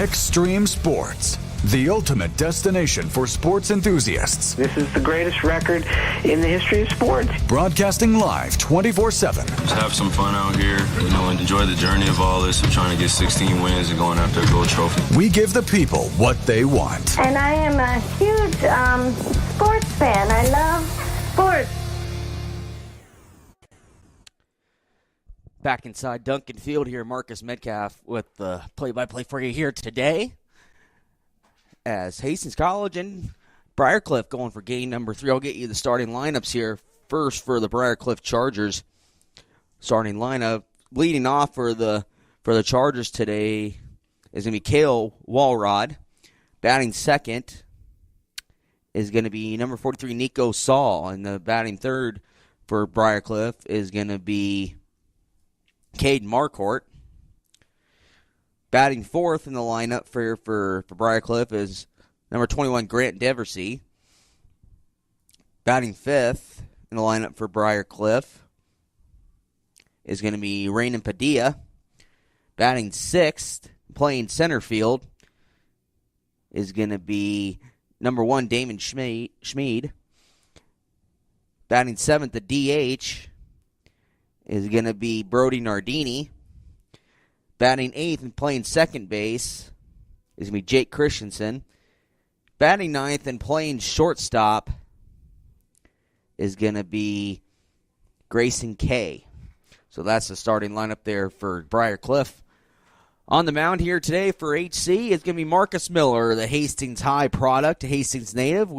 Extreme Sports, the ultimate destination for sports enthusiasts. This is the greatest record in the history of sports. Broadcasting live 24/7. Just have some fun out here, and enjoy the journey of all this, of trying to get 16 wins and going after a gold trophy. We give the people what they want. And I am a huge sports fan. I love sports. Back inside Duncan Field here, Marcus Metcalf with the play-by-play for you here today. As Hastings College and Briarcliff going for game number 3. I'll get you the starting lineups here. First for the Briarcliff Chargers. Starting lineup leading off for the Chargers today is going to be Cale Walrod. Batting second is going to be number 43 Nico Saul, and the batting third for Briarcliff is going to be Cade Marcourt. Batting fourth in the lineup for Briarcliff is number 21, Grant Deversey. Batting fifth in the lineup for Briarcliff is going to be Raymond Padilla. Batting sixth, playing center field, is going to be number 1, Damon Schmid. Batting seventh, the DH, is going to be Brody Nardini. Batting eighth and playing second base is going to be Jake Christensen. Batting ninth and playing shortstop is going to be Grayson Kay. So that's the starting lineup there for Briarcliff. On the mound here today for HC is going to be Marcus Miller, the Hastings High product, a Hastings native.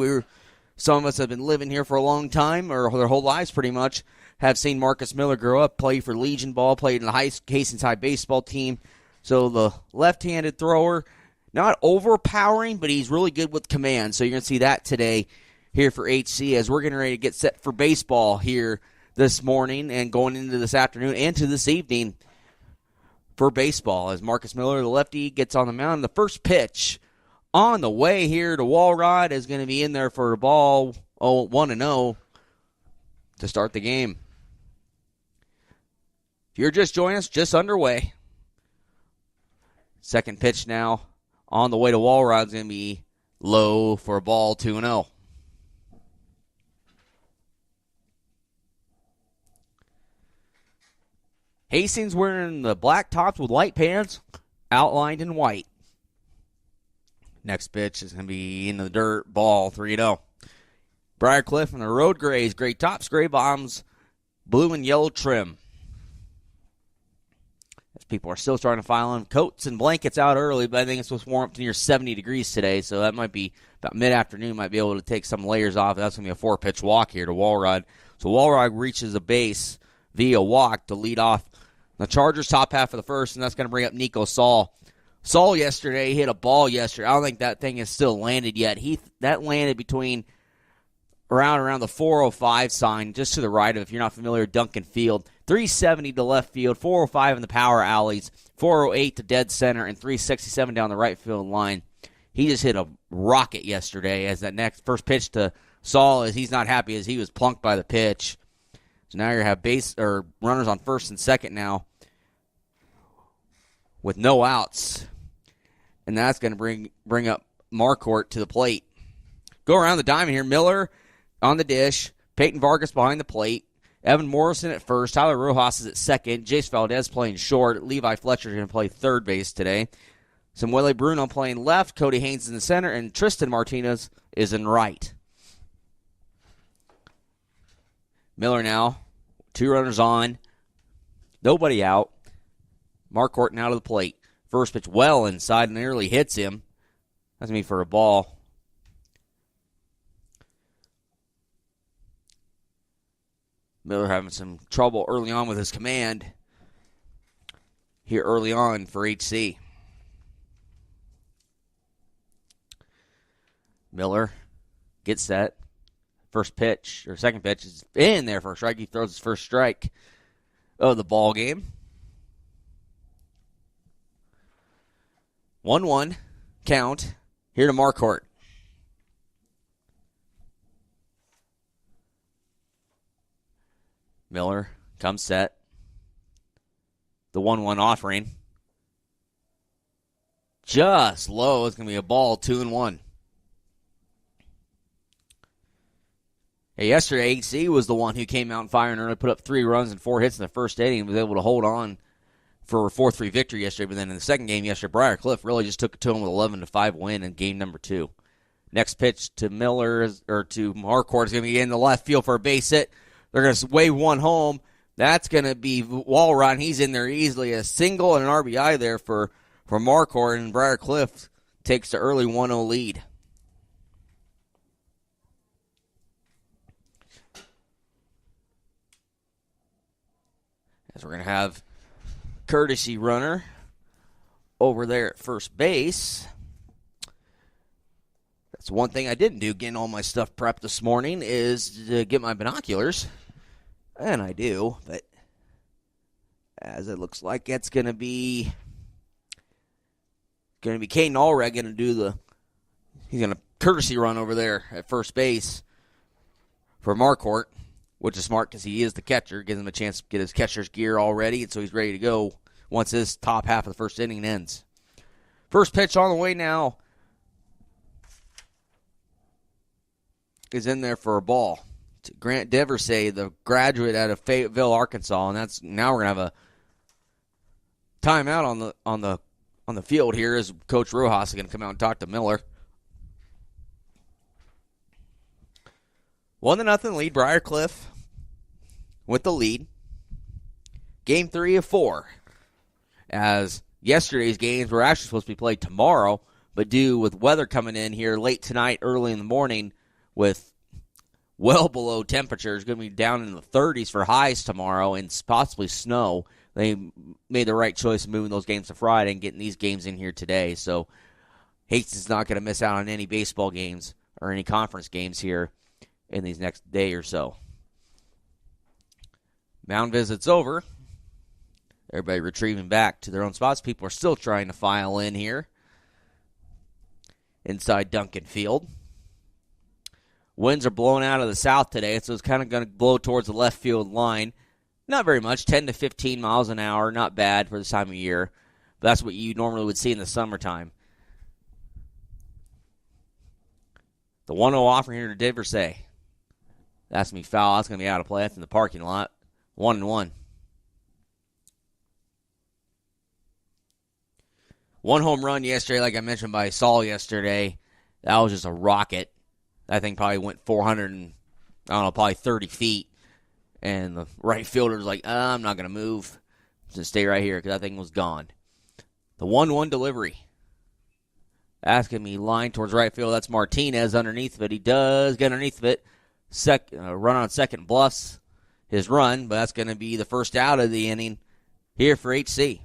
Some of us have been living here for a long time, or their whole lives pretty much, have seen Marcus Miller grow up, play for Legion Ball, played in the Hastings High baseball team. So the left-handed thrower, not overpowering, but he's really good with command. So you're going to see that today here for HC as we're getting ready to get set for baseball here this morning and going into this afternoon and to this evening for baseball as Marcus Miller, the lefty, gets on the mound. The first pitch on the way here to Walrod is going to be in there for a ball 1-0 to start the game. If you're just joining us, just underway. Second pitch now on the way to Walrod is going to be low for a ball 2-0. Hastings wearing the black tops with white pants outlined in white. Next pitch is going to be in the dirt, ball 3-0. Briarcliff and the Road Grays, gray tops, gray bottoms, blue and yellow trim. As people are still starting to file in coats and blankets out early, but I think it's supposed to warm up to near 70 degrees today, so that might be about mid-afternoon, might be able to take some layers off. That's going to be a 4-pitch walk here to Walrod. So Walrod reaches a base via walk to lead off the Chargers' top half of the first, and that's going to bring up Nico Saul. Saul yesterday hit a ball yesterday. I don't think that thing has still landed yet. That landed between around the 405 sign, just to the right of, if you're not familiar with Duncan Field. 370 to left field, 405 in the power alleys, 408 to dead center, and 367 down the right field line. He just hit a rocket yesterday as that next first pitch to Saul is he's not happy as he was plunked by the pitch. So now you have runners on first and second now with no outs. And that's going to bring up Marcourt to the plate. Go around the diamond here. Miller on the dish. Peyton Vargas behind the plate. Evan Morrison at first. Tyler Rojas is at second. Jace Valdez playing short. Levi Fletcher is going to play third base today. Samuele Bruno playing left. Cody Haynes in the center. And Tristan Martinez is in right. Miller now. 2 runners on. Nobody out. Marcourt now to the plate. First pitch well inside and nearly hits him. That's going to be for a ball. Miller having some trouble early on with his command here early on for HC. Miller gets set. First pitch, or second pitch, is in there for a strike. He throws his first strike of the ball game. 1-1 count here to Marcourt. Miller comes set. The 1-1 offering. just low. It's going to be a ball, 2-1. Hey, yesterday, HC was the one who came out and firing early, put up 3 runs and 4 hits in the first inning, and was able to hold on for a 4-3 victory yesterday. But then in the second game yesterday, Briar Cliff really just took it to him with 11-5 win in game number 2. Next pitch to Miller or to Marquardt is going to be in the left field for a base hit. They're going to wave one home. That's going to be Walrod. He's in there easily. A single and an RBI there for Marquardt, and Briar Cliff takes the early 1-0 lead. As we're going to have courtesy runner over there at first base. That's one thing I didn't do, getting all my stuff prepped this morning, is to get my binoculars. And I do, but as it looks like it's going to be Caden Allred going to do he's going to courtesy run over there at first base for Marquardt, which is smart because he is the catcher. Gives him a chance to get his catcher's gear all ready, and so he's ready to go once his top half of the first inning ends. First pitch on the way now is in there for a ball. To Grant Deversay, the graduate out of Fayetteville, Arkansas, and that's now we're gonna have a timeout on the field here as Coach Rojas is gonna come out and talk to Miller. 1-0 lead, Briar Cliff with the lead. Game 3 of 4. As yesterday's games were actually supposed to be played tomorrow, but due with weather coming in here late tonight, early in the morning, with well below temperatures, going to be down in the 30s for highs tomorrow and possibly snow, they made the right choice of moving those games to Friday and getting these games in here today. So Hastings is not going to miss out on any baseball games or any conference games here in these next day or so. Mound visit's over. Everybody retrieving back to their own spots. People are still trying to file in here inside Duncan Field. Winds are blowing out of the south today, so it's kind of going to blow towards the left field line. Not very much, 10 to 15 miles an hour. Not bad for this time of year. But that's what you normally would see in the summertime. The 1-0 offer here to Deversay. That's going to be foul. That's going to be out of play. That's in the parking lot. 1-1. One home run yesterday, like I mentioned by Saul yesterday. That was just a rocket. That thing probably went 400 and, I don't know, probably 30 feet. And the right fielder was like, I'm not going to move. Just stay right here because that thing was gone. The 1-1 delivery. That's going to be lined towards right field. That's Martinez underneath of it. He does get underneath of it. Run on second bluffs his run, but that's going to be the first out of the inning here for HC.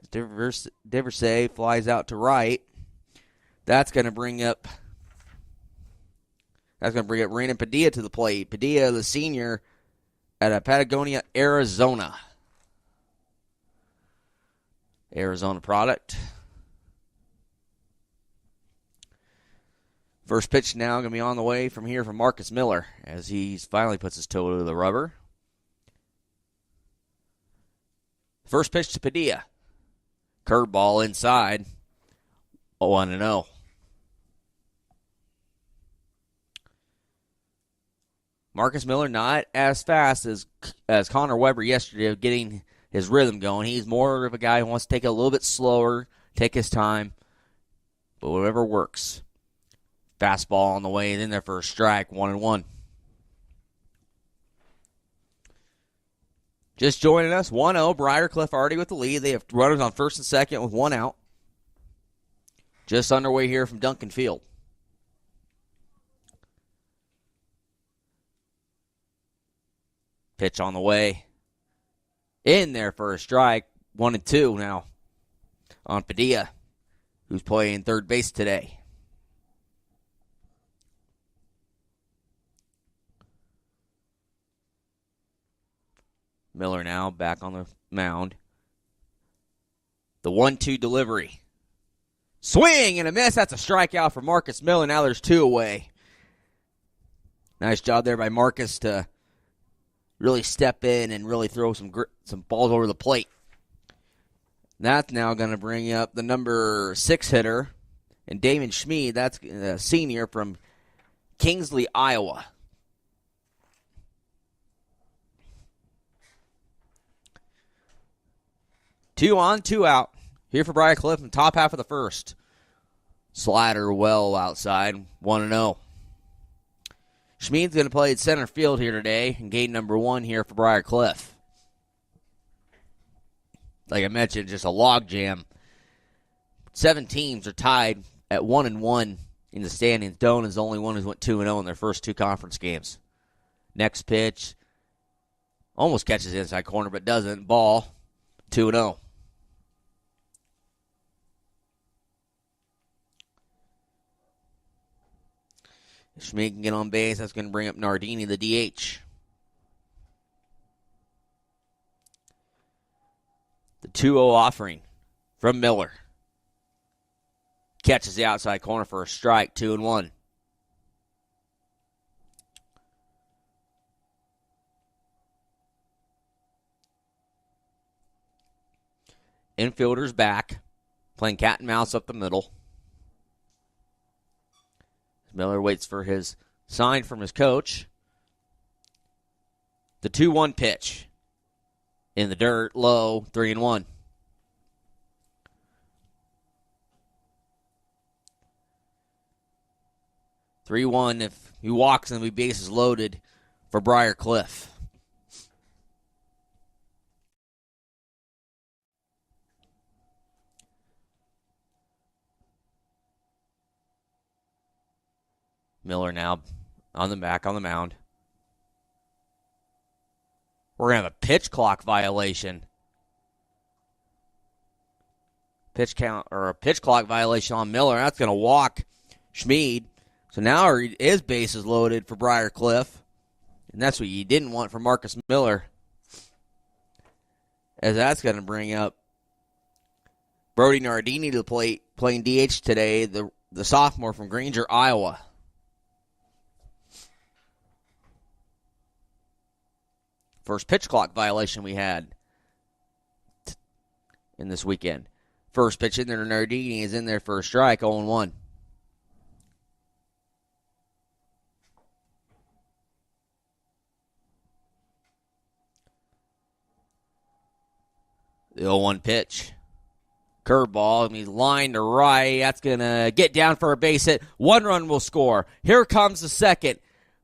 As Deversay flies out to right. That's going to bring up Raymond Padilla to the plate. Padilla, the senior at Patagonia, Arizona. Arizona product. First pitch now going to be on the way from here from Marcus Miller as he finally puts his toe to the rubber. First pitch to Padilla. Curveball inside. 1-0. Marcus Miller not as fast as Connor Weber yesterday of getting his rhythm going. He's more of a guy who wants to take it a little bit slower, take his time, but whatever works. Fastball on the way in there for a strike, 1-1. Just joining us, 1-0. Briar Cliff already with the lead. They have runners on first and second with 1 out. Just underway here from Duncan Field. Pitch on the way. In there for a strike. 1-2 now on Padilla, who's playing third base today. Miller now back on the mound. The 1-2 delivery. Swing and a miss. That's a strikeout for Marcus Miller. Now there's 2 away. Nice job there by Marcus to really step in and really throw some balls over the plate. That's now going to bring up the number 6 hitter, and Damon Schmid, that's a senior from Kingsley, Iowa. Two on, two out. Here for Briarcliff in the top half of the first. Slider well outside, 1-0. Schmid's going to play at center field here today in game number 1 here for Briarcliff. Like I mentioned, just a logjam. 7 teams are tied at 1-1 in the standings. Doane is the only one who's went 2-0 in their first 2 conference games. Next pitch, almost catches the inside corner, but doesn't. Ball, 2-0. If Schmid can get on base, that's going to bring up Nardini, the DH. The 2-0 offering from Miller. Catches the outside corner for a strike, 2-1. Infielders back, playing cat and mouse up the middle. Miller waits for his sign from his coach. The 2-1 pitch. In the dirt, low, 3-1. If he walks and the base is loaded for Briarcliff. Miller now on the mound. We're going to have a pitch clock violation. Pitch clock violation on Miller. That's going to walk Schmid. So now his base is loaded for Briarcliff. And that's what you didn't want for Marcus Miller. As that's going to bring up Brody Nardini to the plate, playing DH today, the sophomore from Granger, Iowa. First pitch clock violation we had in this weekend. First pitch in there, Nardini is in there for a strike, 0-1. The 0-1 pitch. Curveball, he's line to right. That's going to get down for a base hit. 1 run will score. Here comes the second.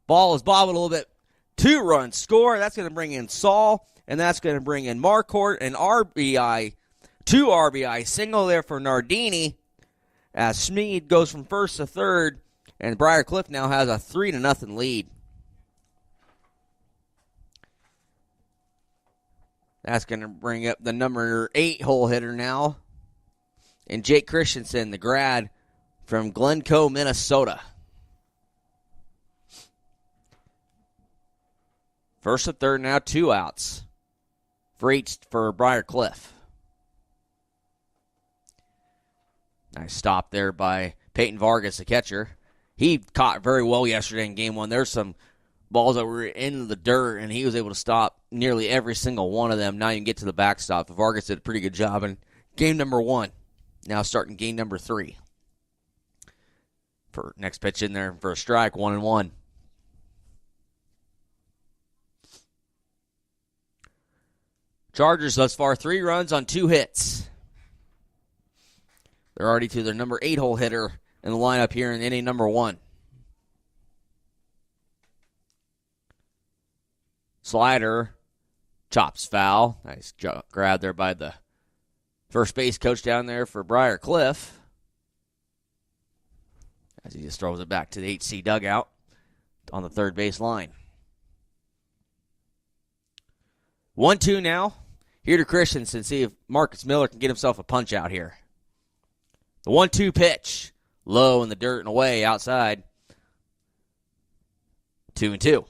Ball is bobbing a little bit. 2 runs score. That's going to bring in Saul, and that's going to bring in Marquardt, and RBI. 2 RBI single there for Nardini as Schmid goes from first to third, and Briarcliff now has a 3-0 lead. That's going to bring up the number 8 hole hitter now, and Jake Christensen, the grad from Glencoe, Minnesota. First and third, now 2 outs for Briarcliff. Nice stop there by Peyton Vargas, the catcher. He caught very well yesterday in game 1. There's some balls that were in the dirt, and he was able to stop nearly every single one of them. Now you can get to the backstop. Vargas did a pretty good job in game number 1. Now starting game number 3. For next pitch in there for a strike, 1-1. Chargers thus far 3 runs on 2 hits. They're already to their number 8 hole hitter in the lineup here in inning number 1. Slider chops foul. Nice grab there by the first base coach down there for Briarcliff. As he just throws it back to the HC dugout on the third base line. 1-2 now. Here to Christensen, see if Marcus Miller can get himself a punch out here. The 1-2 pitch. Low in the dirt and away outside. 2-2.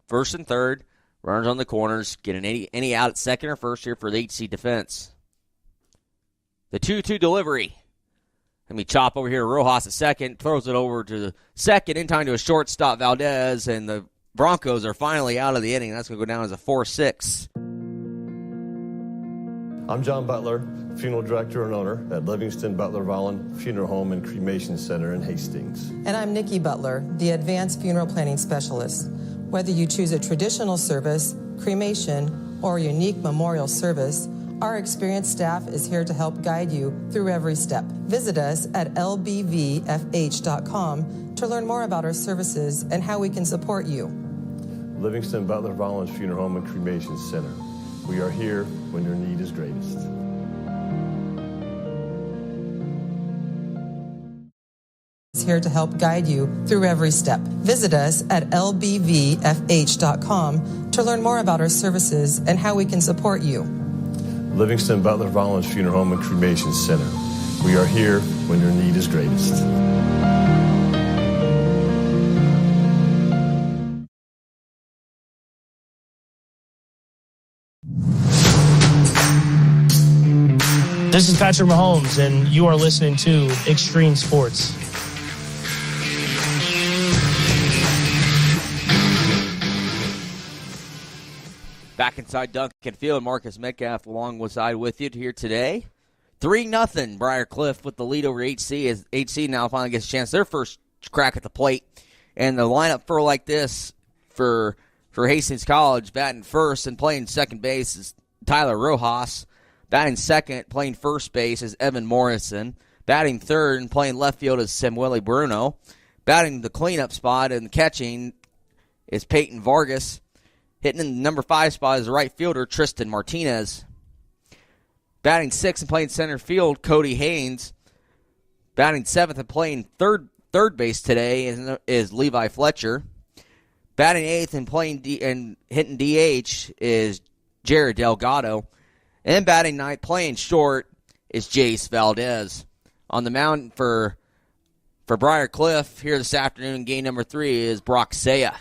First and third. Runners on the corners. Getting any out at second or first here for the HC defense. The 2-2 delivery. chop over here to Rojas at second, throws it over to the second, in time to a shortstop, Valdez, and the Broncos are finally out of the inning. That's going to go down as a 4-6. I'm John Butler, funeral director and owner at Livingston Butler Vollen Funeral Home and Cremation Center in Hastings. And I'm Nikki Butler, the advanced funeral planning specialist. Whether you choose a traditional service, cremation, or a unique memorial service, our experienced staff is here to help guide you through every step. Visit us at lbvfh.com to learn more about our services and how we can support you. Livingston Butler Vollen Funeral Home and Cremation Center. We are here when your need is greatest. Is here to help guide you through every step. Visit us at lbvfh.com to learn more about our services and how we can support you. Livingston Butler Vollen Funeral Home and Cremation Center. We are here when your need is greatest. This is Patrick Mahomes, and you are listening to Extreme Sports. Back inside Duncan Field, Marcus Metcalf alongside with you here today. 3-0, Briar Cliff with the lead over HC as HC now finally gets a chance their first crack at the plate. And the lineup for like this for Hastings College, batting first and playing second base is Tyler Rojas. Batting second, playing first base is Evan Morrison. Batting third and playing left field is Samuel Bruno. Batting the cleanup spot and catching is Peyton Vargas. Hitting in the number 5 spot is the right fielder, Tristan Martinez. Batting 6th and playing center field, Cody Haynes. Batting 7th and playing third base today is Levi Fletcher. Batting 8th and playing and hitting DH is Jared Delgado. And batting 9th, playing short, is Jace Valdez. On the mound for Briar Cliff here this afternoon, game number 3 is Brock Saya.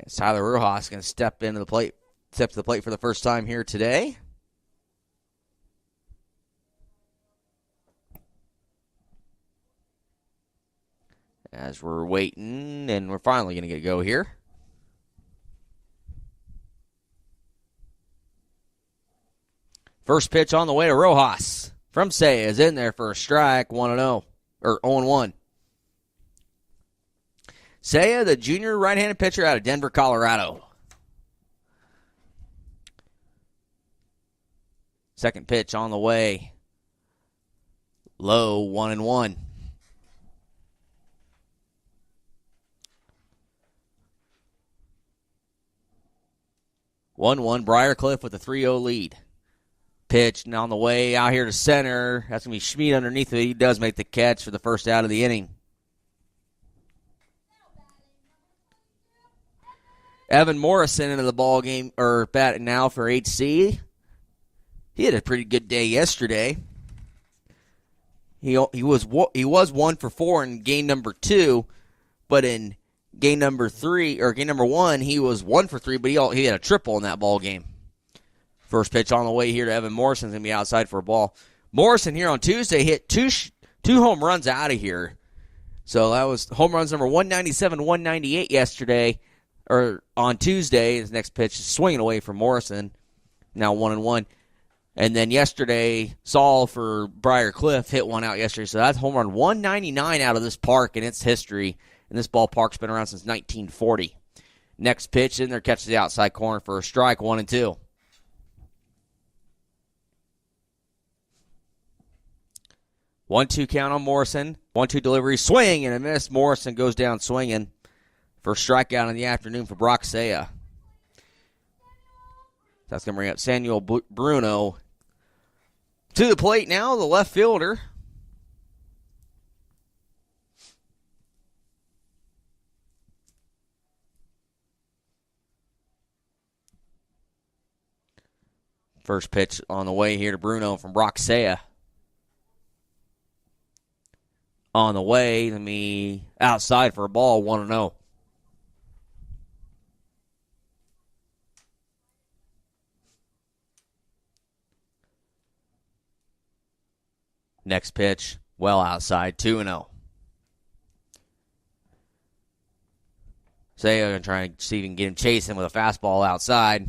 Yes, Tyler Rojas going to step to the plate for the first time here today. As we're waiting, and we're finally going to get a go here. First pitch on the way to Rojas from Saya is in there for a strike, 1-0, or 0-1. Saya, the junior right-handed pitcher out of Denver, Colorado. Second pitch on the way. Low, 1-1. Briar Cliff with a 3-0 lead. Pitch and on the way out here to center. That's going to be Schmid underneath it. He does make the catch for the first out of the inning. Evan Morrison into the ball game, or batting now for HC. He had a pretty good day yesterday. He was 1 for 4 in game number 2, but in game number 1, he was 1 for 3, but he had a triple in that ball game. First pitch on the way here to Evan Morrison's going to be outside for a ball. Morrison here on Tuesday hit two home runs out of here. So that was home runs number 197, 198 yesterday, or on Tuesday. His next pitch is swinging away from Morrison, now 1-1. And then yesterday, Saul for Briar Cliff hit one out yesterday. So that's home run 199 out of this park in its history. And this ballpark's been around since 1940. Next pitch in there, catches the outside corner for a strike, 1-2. 1-2 count on Morrison. 1-2 delivery. Swing and a miss. Morrison goes down swinging. First strikeout in the afternoon for Brock Saya. That's going to bring up Samuel Bruno to the plate now, the left fielder. First pitch on the way here to Bruno from Brock Saya. On the way, outside for a ball, 1-0. Next pitch, well outside, 2-0. Seiya going to try and see if he can get him chasing with a fastball outside.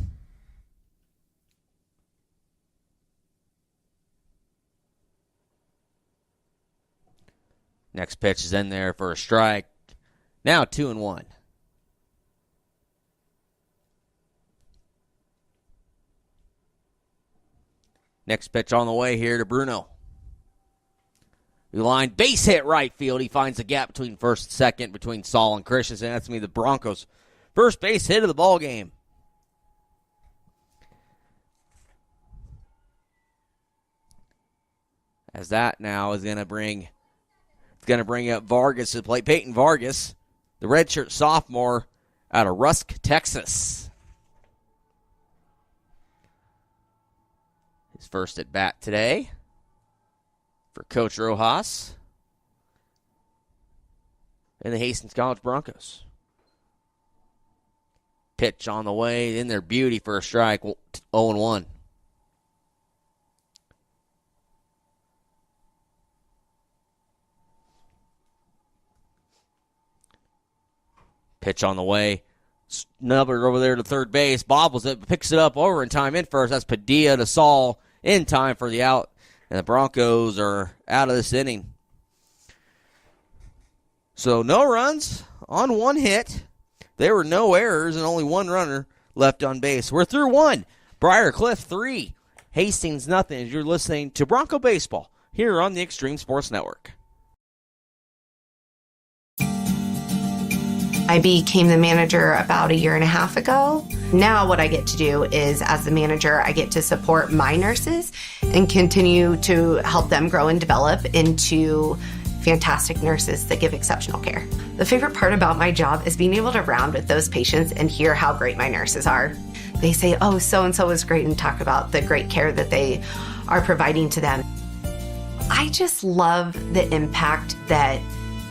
Next pitch is in there for a strike. Now 2-1. Next pitch on the way here to Bruno. The line, base hit right field. He finds the gap between first and second between Saul and Christensen. That's going to be the Broncos' first base hit of the ball game. As that now is going to bring up Vargas to the plate. Peyton Vargas, the redshirt sophomore out of Rusk, Texas. His first at bat today for Coach Rojas and the Hastings College Broncos. Pitch on the way, in there, beauty for a strike, 0-1. Pitch on the way. Snubber over there to third base. Bobbles it, picks it up over in time in first. That's Padilla to Saul in time for the out. And the Broncos are out of this inning. So no runs on one hit. There were no errors and only one runner left on base. We're through one. Briar Cliff 3. Hastings nothing as you're listening to Bronco Baseball here on the Extreme Sports Network. I became the manager about 1.5 years ago. Now what I get to do is, as the manager, I get to support my nurses and continue to help them grow and develop into fantastic nurses that give exceptional care. The favorite part about my job is being able to round with those patients and hear how great my nurses are. They say, oh, so-and-so is great, and talk about the great care that they are providing to them. I just love the impact that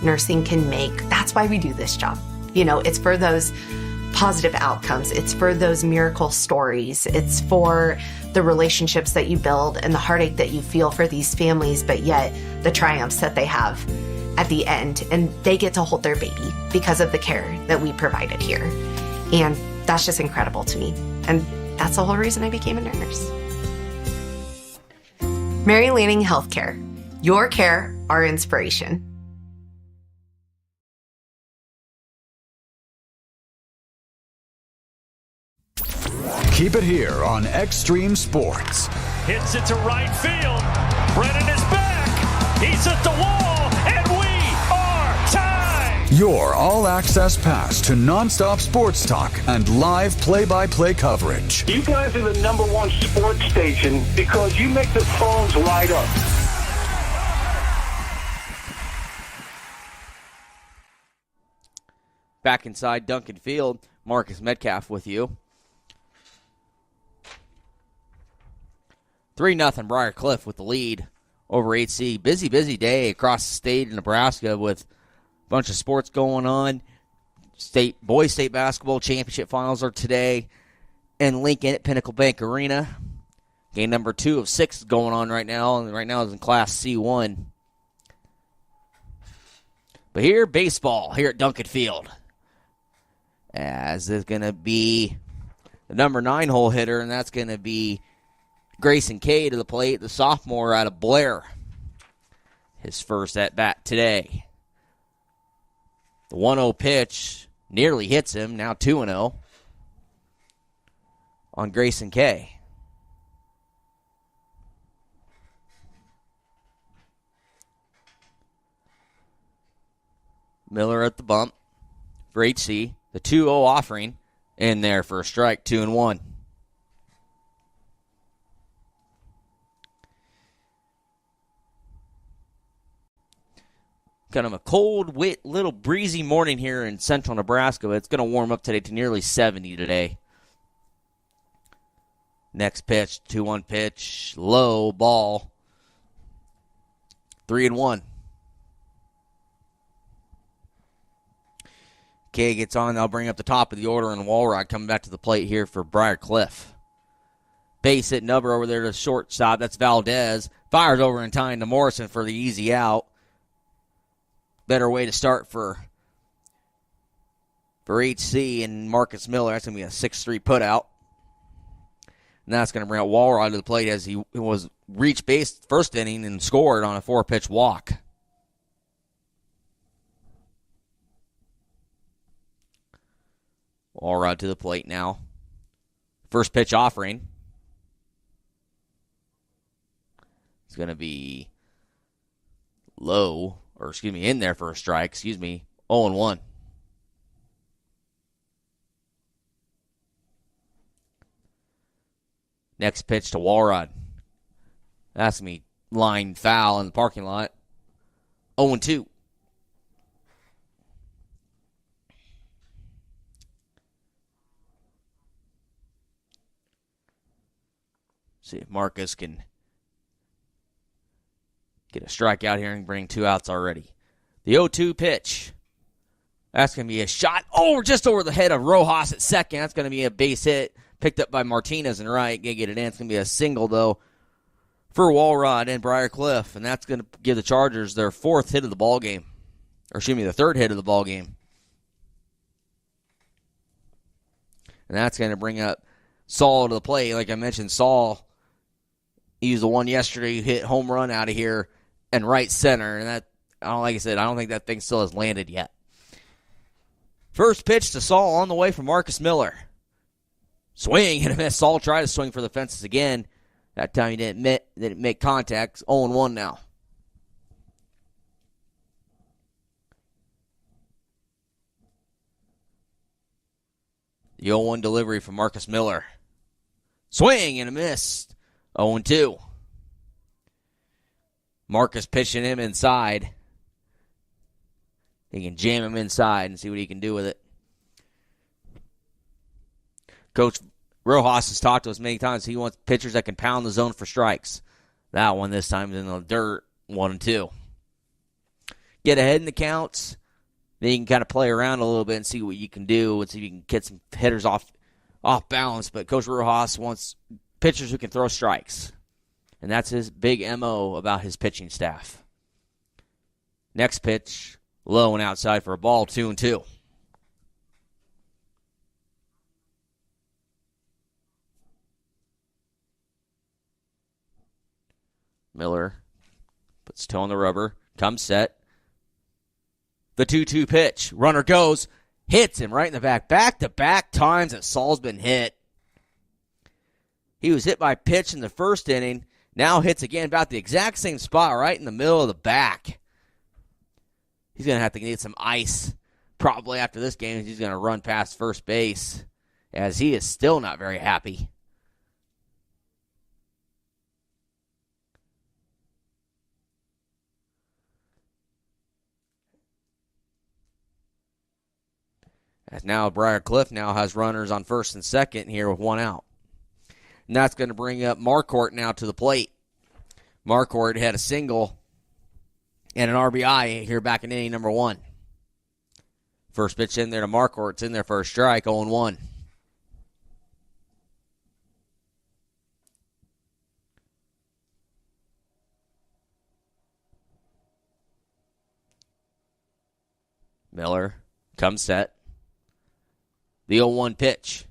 nursing can make. That's why we do this job. You know, it's for those positive outcomes. It's for those miracle stories. It's for the relationships that you build and the heartache that you feel for these families, but yet the triumphs that they have at the end. And they get to hold their baby because of the care that we provided here. And that's just incredible to me. And that's the whole reason I became a nurse. Mary Lanning Healthcare. Your care, our inspiration. Keep it here on Extreme Sports. Hits it to right field. Brennan is back. He's at the wall, and we are tied. Your all-access pass to nonstop sports talk and live play-by-play coverage. You guys are the #1 sports station because you make the phones light up. Back inside Duncan Field, Marcus Metcalf with you. 3-0 Briar Cliff with the lead over HC. Busy day across the state of Nebraska with a bunch of sports going on. Boys state basketball championship finals are today in Lincoln at Pinnacle Bank Arena. Game number 2 of 6 is going on right now, and right now it's in Class C1. But here, baseball here at Duncan Field. As is going to be the number 9 hole hitter, and that's going to be Grayson Kay to the plate, the sophomore out of Blair. His first at-bat today. The 1-0 pitch nearly hits him, now 2-0 on Grayson Kay. Miller at the bump for HC. The 2-0 offering in there for a strike, 2-1. Kind of a cold, wet, little breezy morning here in central Nebraska, but it's going to warm up today to nearly 70 today. Next pitch, 2-1 pitch, low ball. 3-1. Kay gets on. They'll bring up the top of the order, and Walrod coming back to the plate here for Briar Cliff. Base hit number over there to shortstop. That's Valdez. Fires over in time to Morrison for the easy out. Better way to start for HC and Marcus Miller. That's going to be a 6-3 putout. And that's going to bring out Walrod to the plate as he was reached base first inning and scored on a 4-pitch walk. Walrod to the plate now. First pitch offering. It's going to be low, or in there for a strike. 0-1. Next pitch to Walrod. That's going to be line foul in the parking lot. 0-2. See if Marcus can get a strikeout here and bring 2 outs already. The 0-2 pitch. That's going to be a shot just over the head of Rojas at second. That's going to be a base hit. Picked up by Martinez and right. Going to get it in. It's going to be a single, though, for Walrod and Briarcliff. And that's going to give the Chargers their 4th hit of the ball game. The 3rd hit of the ball game. And that's going to bring up Saul to the plate. Like I mentioned, Saul, he was the one yesterday who hit home run out of here and right center. And that, like I said, I don't think that thing still has landed yet. First pitch to Saul on the way from Marcus Miller. Swing and a miss. Saul tried to swing for the fences again. That time he didn't make contact. 0-1 now. The 0-1 delivery from Marcus Miller. Swing and a miss. 0-2. Marcus pitching him inside. He can jam him inside and see what he can do with it. Coach Rojas has talked to us many times. He wants pitchers that can pound the zone for strikes. That one this time is in the dirt. 1-2. Get ahead in the counts. Then you can kind of play around a little bit and see what you can do and see if you can get some hitters off balance. But Coach Rojas wants pitchers who can throw strikes. And that's his big MO about his pitching staff. Next pitch, low and outside for a ball, 2-2. Miller puts toe on the rubber, comes set. The 2-2 pitch. Runner goes, hits him right in the back. Back-to-back times that Saul's been hit. He was hit by pitch in the first inning. Now hits again about the exact same spot right in the middle of the back. He's going to have to get some ice probably after this game. He's going to run past first base as he is still not very happy. As now Briarcliff now has runners on first and second here with 1 out. And that's going to bring up Marquardt now to the plate. Marquardt had a single and an RBI here back in inning number 1. First pitch in there to Marquardt. It's in there for a strike, 0-1. Miller comes set. The 0-1 pitch.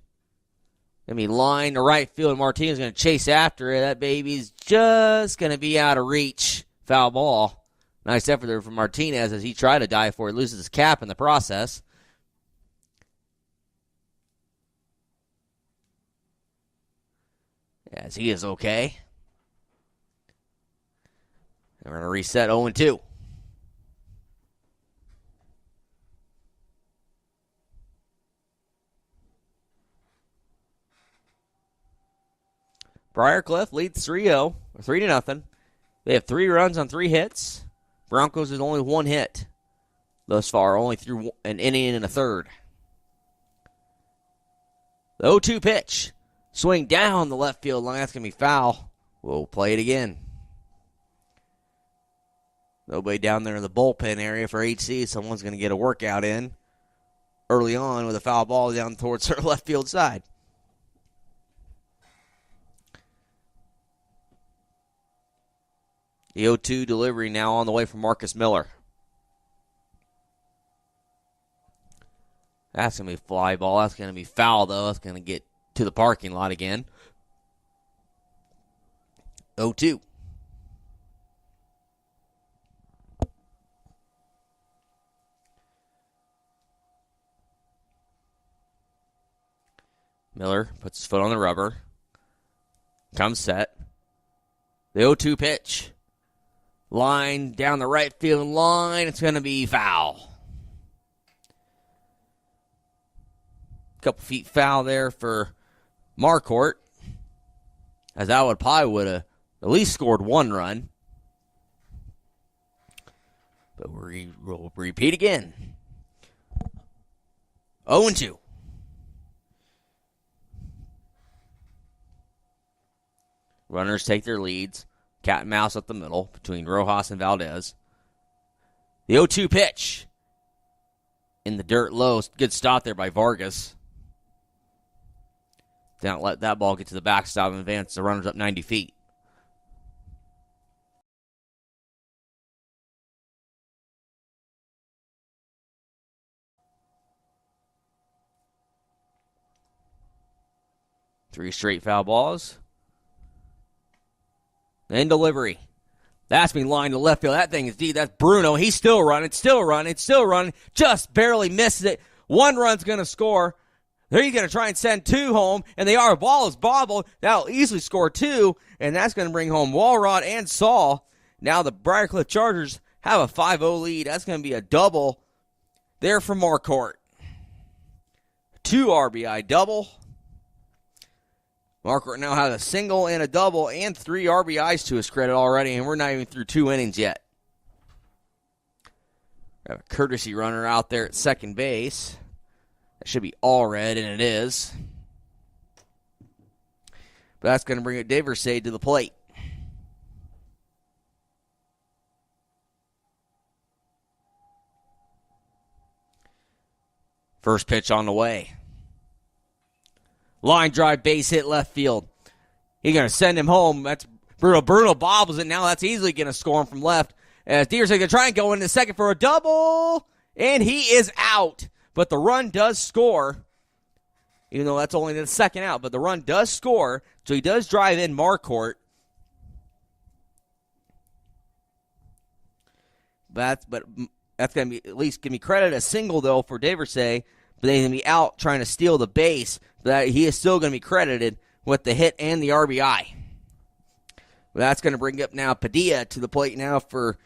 Going to be line to right field. Martinez is going to chase after it. That baby's just going to be out of reach. Foul ball. Nice effort there from Martinez as he tried to dive for it. Loses his cap in the process. As he is okay. And we're going to reset 0-2. Briarcliff leads 3-0, or 3-0. They have 3 runs on 3 hits. Broncos is only 1 hit thus far, only through an inning and a third. The 0-2 pitch. Swing down the left field line. That's going to be foul. We'll play it again. Nobody down there in the bullpen area for HC. Someone's going to get a workout in early on with a foul ball down towards their left field side. The 0-2 delivery now on the way from Marcus Miller. That's going to be a fly ball. That's going to be foul, though. That's going to get to the parking lot again. 0-2. Miller puts his foot on the rubber. Comes set. The 0-2 pitch. Line down the right field line. It's going to be foul. Couple feet foul there for Marquardt. As that would have at least scored one run. But we'll repeat again. 0-2. Runners take their leads. Cat and mouse up the middle between Rojas and Valdez. The 0-2 pitch. In the dirt low. Good stop there by Vargas. Don't let that ball get to the backstop and advance the runners up 90 feet. Three straight foul balls. And delivery. That's been lined to left field. That thing is deep. That's Bruno. He's still running. Just barely misses it. One run's going to score. They're going to try and send two home, and they are. Ball is bobbled. That'll easily score two, and that's going to bring home Walrod and Saul. Now the Briarcliff Chargers have a 5-0 lead. That's going to be a double there for Marquardt. 2 RBI double. Marquardt now has a single and a double and 3 RBIs to his credit already, and we're not even through 2 innings yet. We have a courtesy runner out there at second base. That should be all red, and it is. But that's going to bring it Daversade to the plate. First pitch on the way. Line drive, base hit, left field. He's going to send him home. That's Bruno. Bruno bobbles it now. That's easily going to score him from left. As Deers are going to try and go into second for a double. And he is out. But the run does score. Even though that's only the second out. But the run does score. So he does drive in Marquardt. But that's going to be at least give me credit a single, though, for Daversay. But then he's going to be out trying to steal the base. But he is still going to be credited with the hit and the RBI. But that's going to bring up now Padilla to the plate now for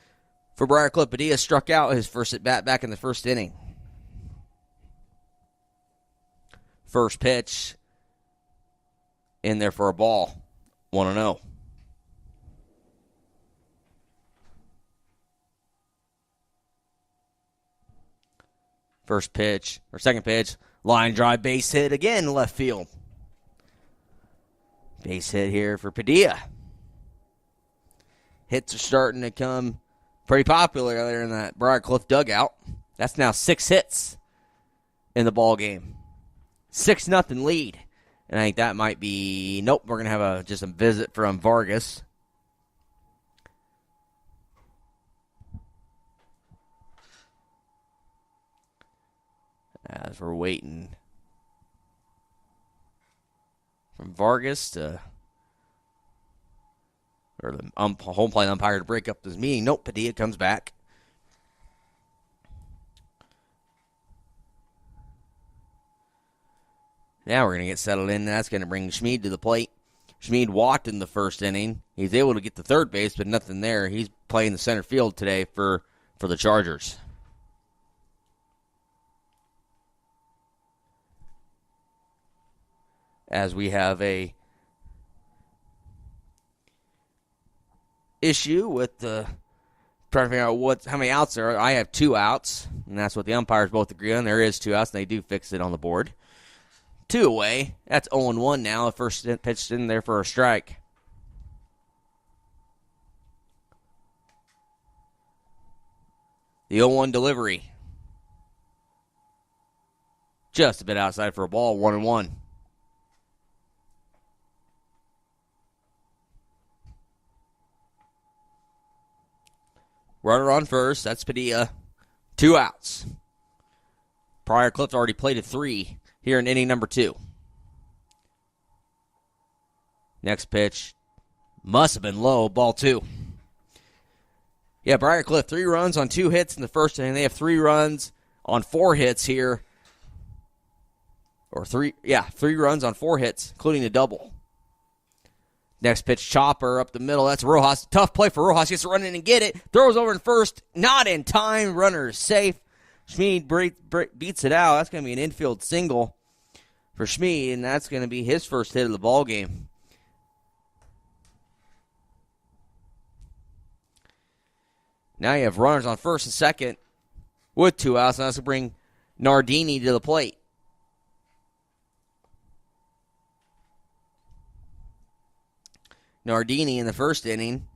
Briarcliff. Padilla struck out his first at bat back in the first inning. First pitch in there for a ball. 1-0. First pitch, or second pitch, line drive, base hit again, left field. Base hit here for Padilla. Hits are starting to come pretty popular there in that Briarcliff dugout. That's now 6 hits in the ball game. 6-0 lead. And I think that might be, nope, we're going to have just a visit from Vargas. As we're waiting from Vargas or the home plate umpire to break up this meeting. Nope, Padilla comes back. Now we're going to get settled in. That's going to bring Schmid to the plate. Schmid walked in the first inning. He's able to get to third base, but nothing there. He's playing the center field today for the Chargers. As we have a issue with trying to figure out how many outs there are. I have 2 outs, and that's what the umpires both agree on. There is 2 outs, and they do fix it on the board. 2 away. That's 0-1 now. The first pitch in there for a strike. The 0-1 delivery. Just a bit outside for a ball. 1-1. Runner on first. That's Padilla. 2 outs. Briar Cliff already played a 3 here in inning number 2. Next pitch must have been low. Ball 2. Yeah, Briar Cliff, 3 runs on 2 hits in the first inning. They have 3 runs on 4 hits here. Or 3 runs on 4 hits, including a double. Next pitch, chopper up the middle. That's Rojas. Tough play for Rojas. Gets to run in and get it. Throws over in first. Not in time. Runner is safe. Schmid beats it out. That's going to be an infield single for Schmid, and that's going to be his first hit of the ball game. Now you have runners on first and second with 2 outs, and that's going to bring Nardini to the plate. Nardini in the first inning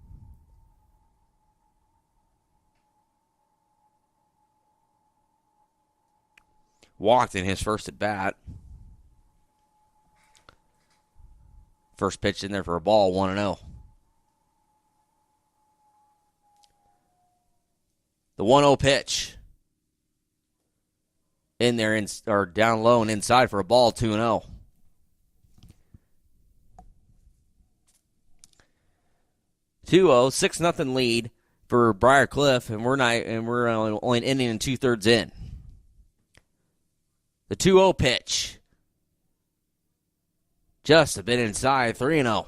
walked in his first at bat. First pitch in there for a ball, 1-0. The 1-0 pitch in there, or down low and inside for a ball, 2-0. 2-0, 6-0 lead for Briar Cliff, and we're only an inning and 2/3 in. The 2-0 pitch, just a bit inside, 3-0.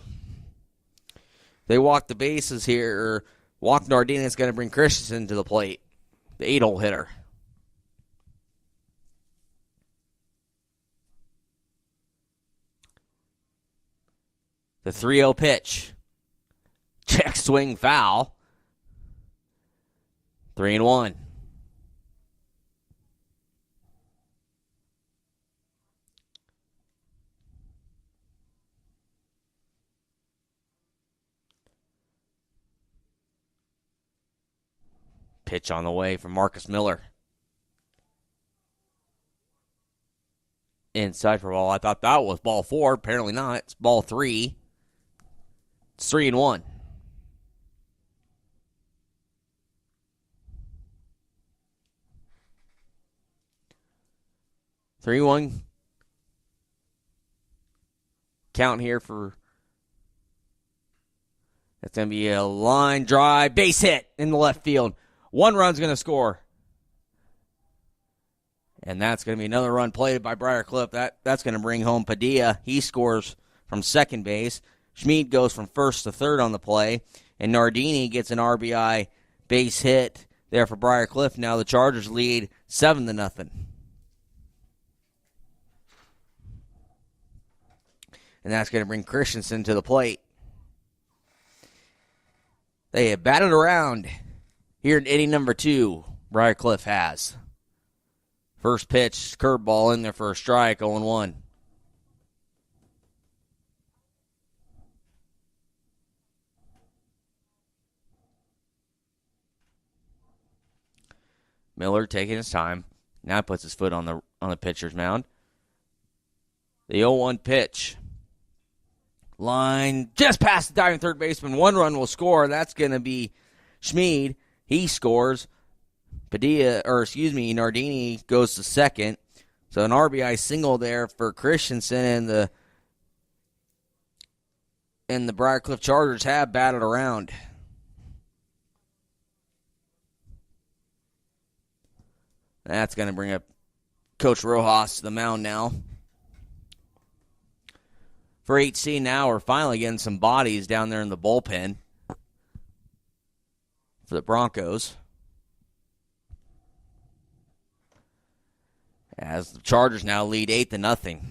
They walk the bases here, or walk Nardini. It's going to bring Christensen to the plate, the 8-hole hitter. The 3-0 pitch. Check swing foul. 3-1. Pitch on the way from Marcus Miller. Inside for ball. I thought that was ball 4. Apparently not. It's ball 3. It's 3-1. 3-1 count here for, that's going to be a line drive, base hit in the left field. 1 run's going to score. And that's going to be another run played by Briar Cliff. That's going to bring home Padilla. He scores from second base. Schmid goes from first to third on the play. And Nardini gets an RBI base hit there for Briar Cliff. Now the Chargers lead 7-0. And that's going to bring Christensen to the plate. They have batted around here in inning number 2. Briar Cliff has. First pitch, curveball in there for a strike, 0-1. Miller taking his time. Now puts his foot on the pitcher's mound. The 0-1 pitch. Line just past the diving third baseman. 1 run will score. That's going to be Schmid. He scores. Nardini goes to second. So an RBI single there for Christensen, and the Briar Cliff Chargers have batted around. That's going to bring up Coach Rojas to the mound now. For 8C now, we're finally getting some bodies down there in the bullpen for the Broncos. As the Chargers now lead 8-0.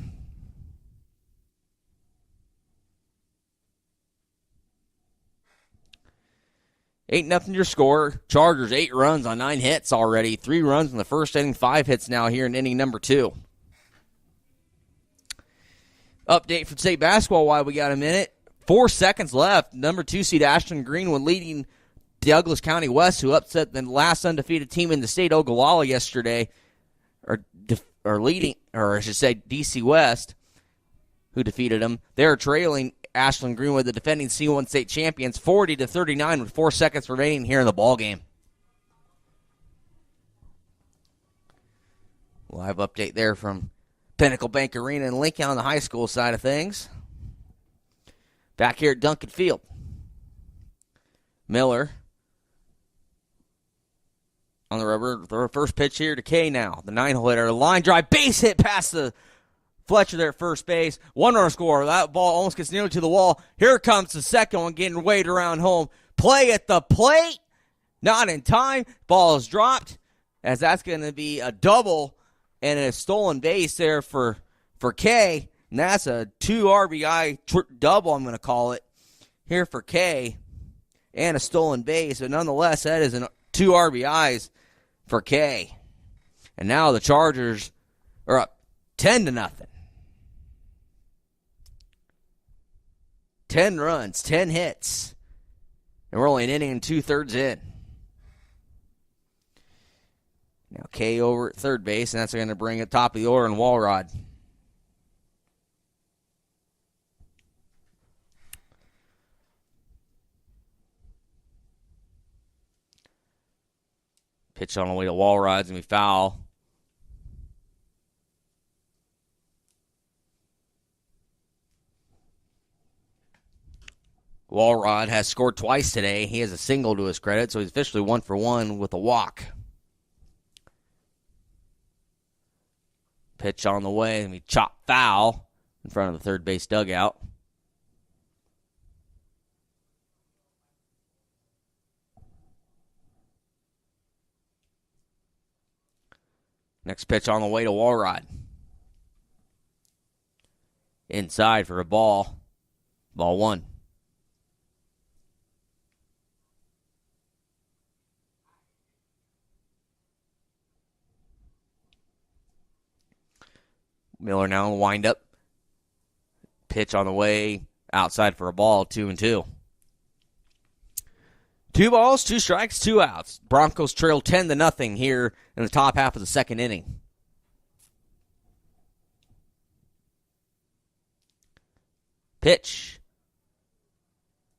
Eight nothing your score. Chargers 8 runs on 9 hits already. 3 runs in the first inning, 5 hits now here in inning number 2. Update from state basketball while we got a minute. 4 seconds left. Number 2 seed Ashland Greenwood leading Douglas County West, who upset the last undefeated team in the state, Ogallala, yesterday. DC West, who defeated them. They're trailing Ashland Greenwood, the defending C1 state champions, 40-39 with 4 seconds remaining here in the ball game. Live update there from Pinnacle Bank Arena in Lincoln on the high school side of things. Back here at Duncan Field. Miller on the rubber. The first pitch here to Kay now. The 9-hole hitter. Line drive. Base hit past the Fletcher there at first base. 1-run score. That ball almost gets nearly to the wall. Here comes the second one getting weighed around home. Play at the plate. Not in time. Ball is dropped. As that's going to be a double and a stolen base there for Kay. And that's a 2 RBI double, I'm going to call it, here for Kay. And a stolen base. But nonetheless, that is 2 RBIs for Kay. And now the Chargers are up 10-0. 10 runs, 10 hits. And we're only an inning and 2/3 in. Now Kay over at third base, and that's going to bring it top of the order in Walrod. Pitch on the way to Walrod's and we foul. Walrod has scored twice today. He has a single to his credit, so he's officially 1 for 1 with a walk. Pitch on the way, and we chop foul in front of the third base dugout. Next pitch on the way to Walrod. Inside for a ball. Ball 1. Miller now in the windup. Pitch on the way. Outside for a ball. 2-2. 2 balls, 2 strikes, 2 outs. Broncos trail 10-0 here in the top half of the second inning. Pitch.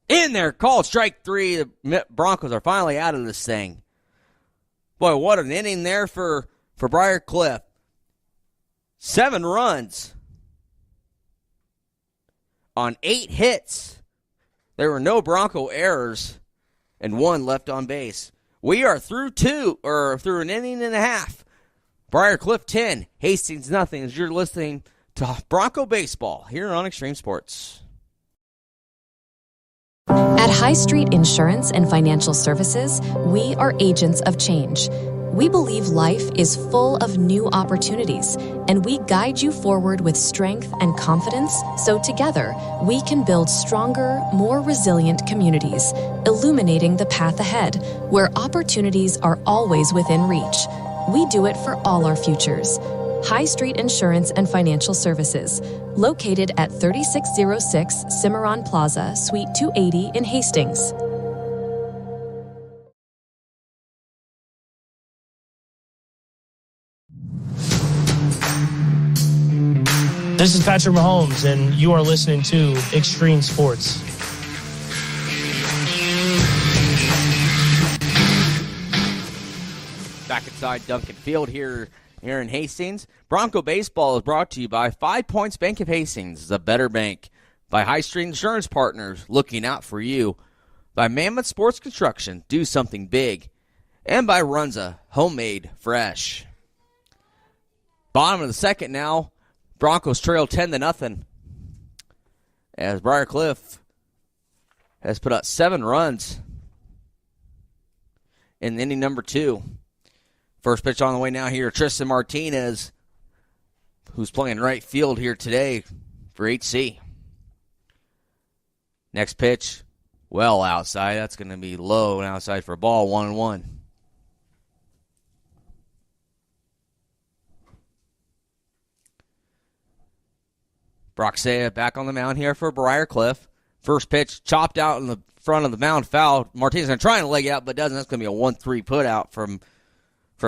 In there, called strike 3. The Broncos are finally out of this thing. Boy, what an inning there for Briar Cliff. 7 runs on 8 hits. There were no Bronco errors. And 1 left on base. We are through an inning and a half. Briar Cliff 10, Hastings nothing. As you're listening to Bronco Baseball here on Extreme Sports. At High Street Insurance and Financial Services, we are agents of change. We believe life is full of new opportunities, and we guide you forward with strength and confidence so together we can build stronger, more resilient communities, illuminating the path ahead where opportunities are always within reach. We do it for all our futures. High Street Insurance and Financial Services, located at 3606 Cimarron Plaza, Suite 280 in Hastings. This is Patrick Mahomes, and you are listening to Extreme Sports. Back inside Duncan Field here in Hastings. Bronco Baseball is brought to you by 5 Points Bank of Hastings, the better bank. By High Street Insurance Partners, looking out for you. By Mammoth Sports Construction, do something big. And by Runza, homemade fresh. Bottom of the second now. Broncos trail 10-0 as Briar Cliff has put up 7 runs in inning number 2. First pitch on the way now here, Tristan Martinez, who's playing right field here today for HC. Next pitch, well outside. That's going to be low and outside for a ball, 1-1. Broxea back on the mound here for Briar Cliff. First pitch chopped out in the front of the mound, foul. Martinez going to try and leg it out, but doesn't. That's going to be a 1-3 put out from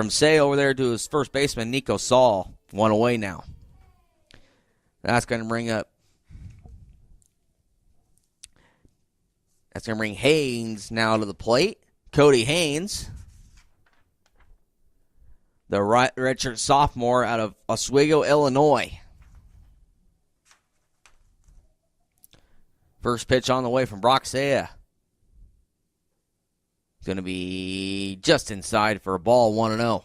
Say over there to his first baseman, Nico Saul. 1 away now. That's going to bring Haynes now to the plate. Cody Haynes the redshirt sophomore out of Oswego, Illinois. First pitch on the way from Brock Saya. It's going to be just inside for a ball, 1-0.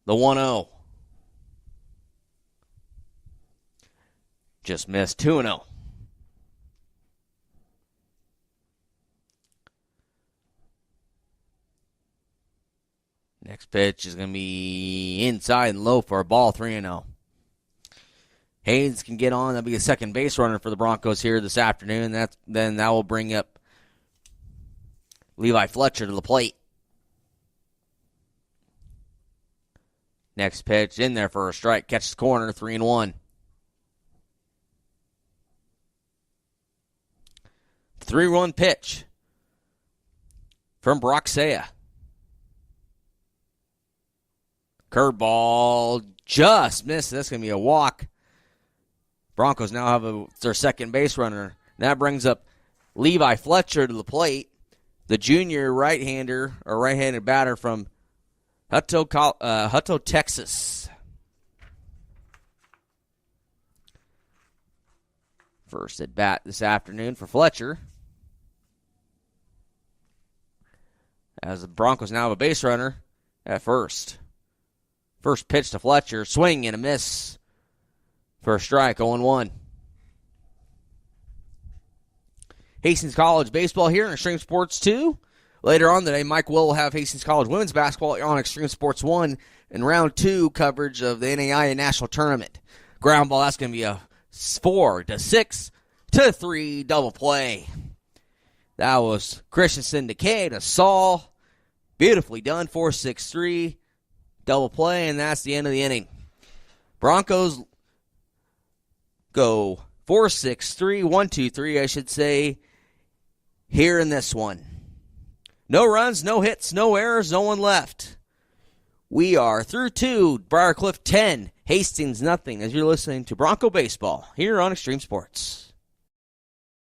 The 1-0. Just missed, 2-0. Next pitch is going to be inside and low for a ball, 3-0. Haynes can get on. That'll be a second base runner for the Broncos here this afternoon. Then that will bring up Levi Fletcher to the plate. Next pitch in there for a strike. Catches the corner, 3-1. 3-1 pitch from Brock Saya. Curveball just missed. That's going to be a walk. Broncos now have their second base runner. That brings up Levi Fletcher to the plate, the junior right-hander or right-handed batter from Hutto, Texas. First at bat this afternoon for Fletcher. As the Broncos now have a base runner at first. First pitch to Fletcher, swing and a miss for a strike, 0-1. Hastings College baseball here in Extreme Sports 2. Later on today, Mike Will have Hastings College women's basketball on Extreme Sports 1 in round 2 coverage of the NAIA National Tournament. Ground ball, that's going to be a 4-6-3 double play. That was Christensen to K to Saul. Beautifully done, 4-6-3. Double play, and that's the end of the inning. Broncos go 4-6-3, 1-2-3, I should say, here in this one. No runs, no hits, no errors, no one left. We are through 2, Briarcliff 10, Hastings nothing, as you're listening to Bronco Baseball here on Extreme Sports.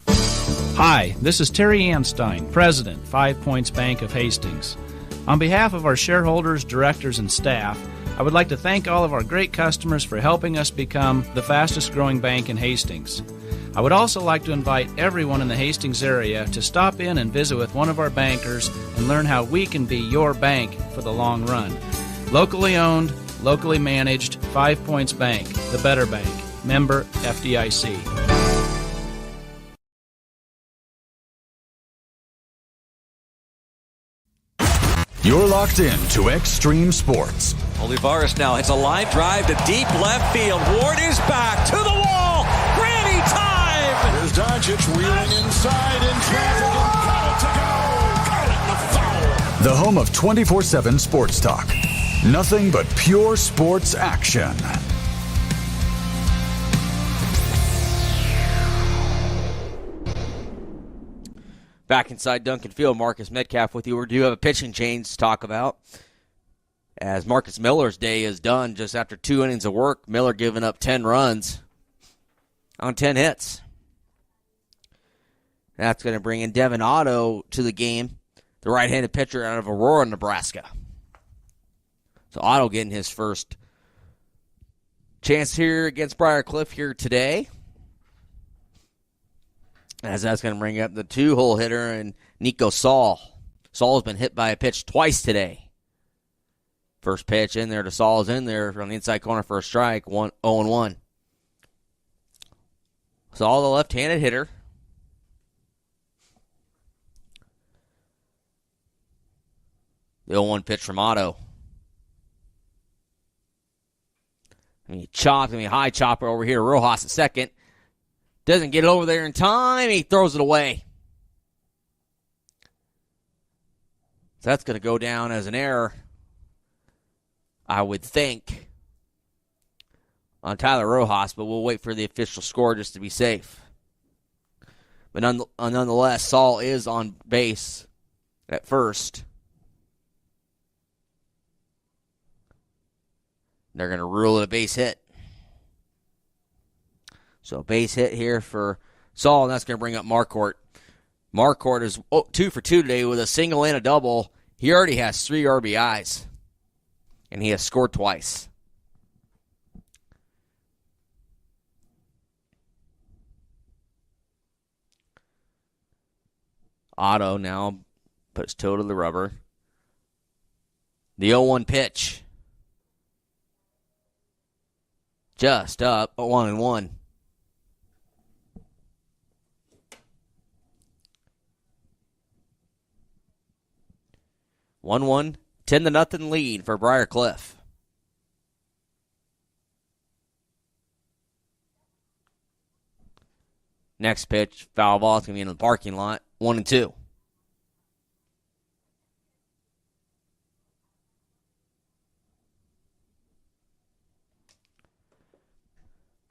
Hi, this is Terry Anstein, President, 5 Points Bank of Hastings. On behalf of our shareholders, directors, and staff, I would like to thank all of our great customers for helping us become the fastest growing bank in Hastings. I would also like to invite everyone in the Hastings area to stop in and visit with one of our bankers and learn how we can be your bank for the long run. Locally owned, locally managed, 5 Points Bank, the better bank. Member FDIC. You're locked in to Extreme Sports. Olivares now hits a line drive to deep left field. Ward is back to the wall. Granny time! Here's Doncic wheeling inside in traffic and got it to go. Got it, the foul. The home of 24/7 Sports Talk. Nothing but pure sports action. Back inside Duncan Field, Marcus Metcalf with you. We do have a pitching change to talk about, as Marcus Miller's day is done just after 2 innings of work. Miller giving up 10 runs on 10 hits. That's going to bring in Devin Otto to the game, the right-handed pitcher out of Aurora, Nebraska. So Otto getting his first chance here against Briarcliff here today, as that's going to bring up the 2-hole hitter and Nico Saul. Saul's been hit by a pitch twice today. First pitch in there to Saul is in there from the inside corner for a strike, 0-1. Saul, the left-handed hitter. The 0-1 pitch from Otto. He chops, a high chopper over here. Rojas at second. Doesn't get it over there in time. He throws it away. So that's going to go down as an error, I would think, on Tyler Rojas, but we'll wait for the official score just to be safe. But nonetheless, Saul is on base at first. They're going to rule it a base hit. So base hit here for Saul, and that's going to bring up Marquardt Marquardt is 2 for 2 today with a single and a double. He already has 3 RBIs, and he has scored twice. Otto now puts toe to the rubber. The 0-1 pitch. Just up, 1-1. One 10-0 lead for Briar Cliff. Next pitch, foul ball. It's going to be in the parking lot. 1-2.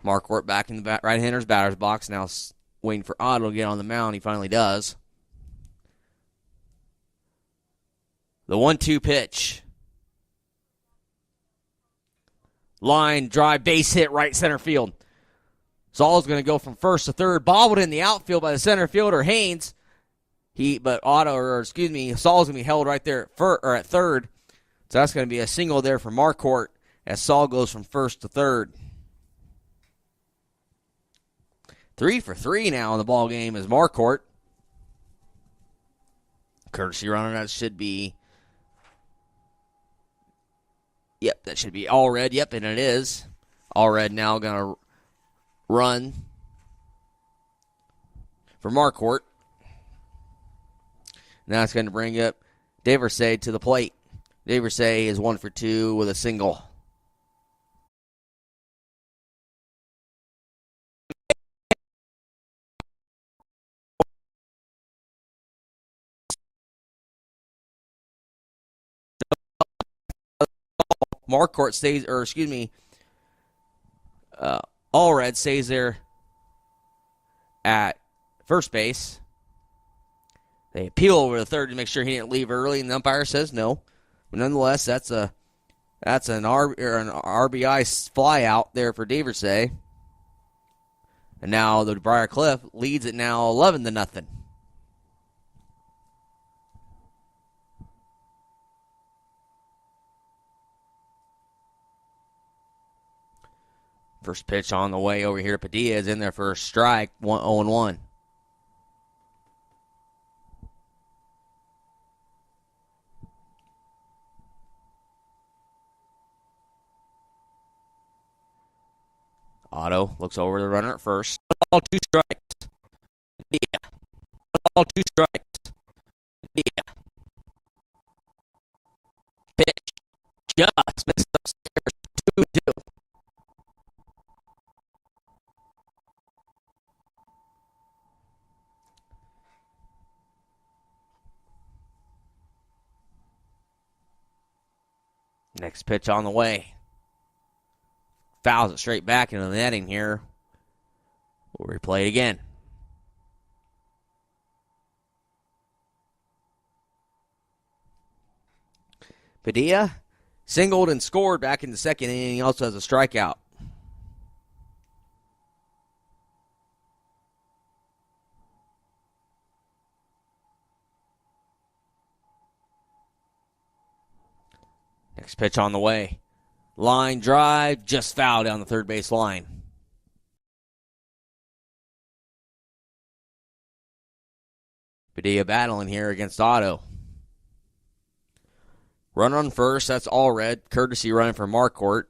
Marquardt back in the right-hander's batter's box. Now waiting for Otto to get on the mound. He finally does. The 1-2 pitch. Line drive, base hit, right center field. Saul's going to go from first to third. Bobbled in the outfield by the center fielder, Haynes. Saul's going to be held right there at third. So that's going to be a single there for Marquardt as Saul goes from first to third. 3 for 3 now in the ball game is Marquardt. Courtesy runner, that should be... Yep, that should be Allred. Yep, and it is. Allred now going to run for Marquardt. Now it's going to bring up Deversay to the plate. Deversay is 1 for 2 with a single. Marquardt stays, Allred stays there at first base. They appeal over the third to make sure he didn't leave early, and the umpire says no. But nonetheless, that's an RBI fly out there for Deversay. And now the Briar Cliff leads it now 11-0. First pitch on the way over here. Padilla is in there for a strike. 0-1. Otto looks over the runner at first. All 2 strikes. Padilla. All 2 strikes. Padilla. Pitch. Just missed upstairs. 2-2. Next pitch on the way. Fouls it straight back into the netting here. We'll replay it again. Padilla singled and scored back in the second inning. He also has a strikeout. Next pitch on the way. Line drive, just foul down the third base line. Padilla battling here against Otto. Run on first, that's Allred. Courtesy running for Marquardt,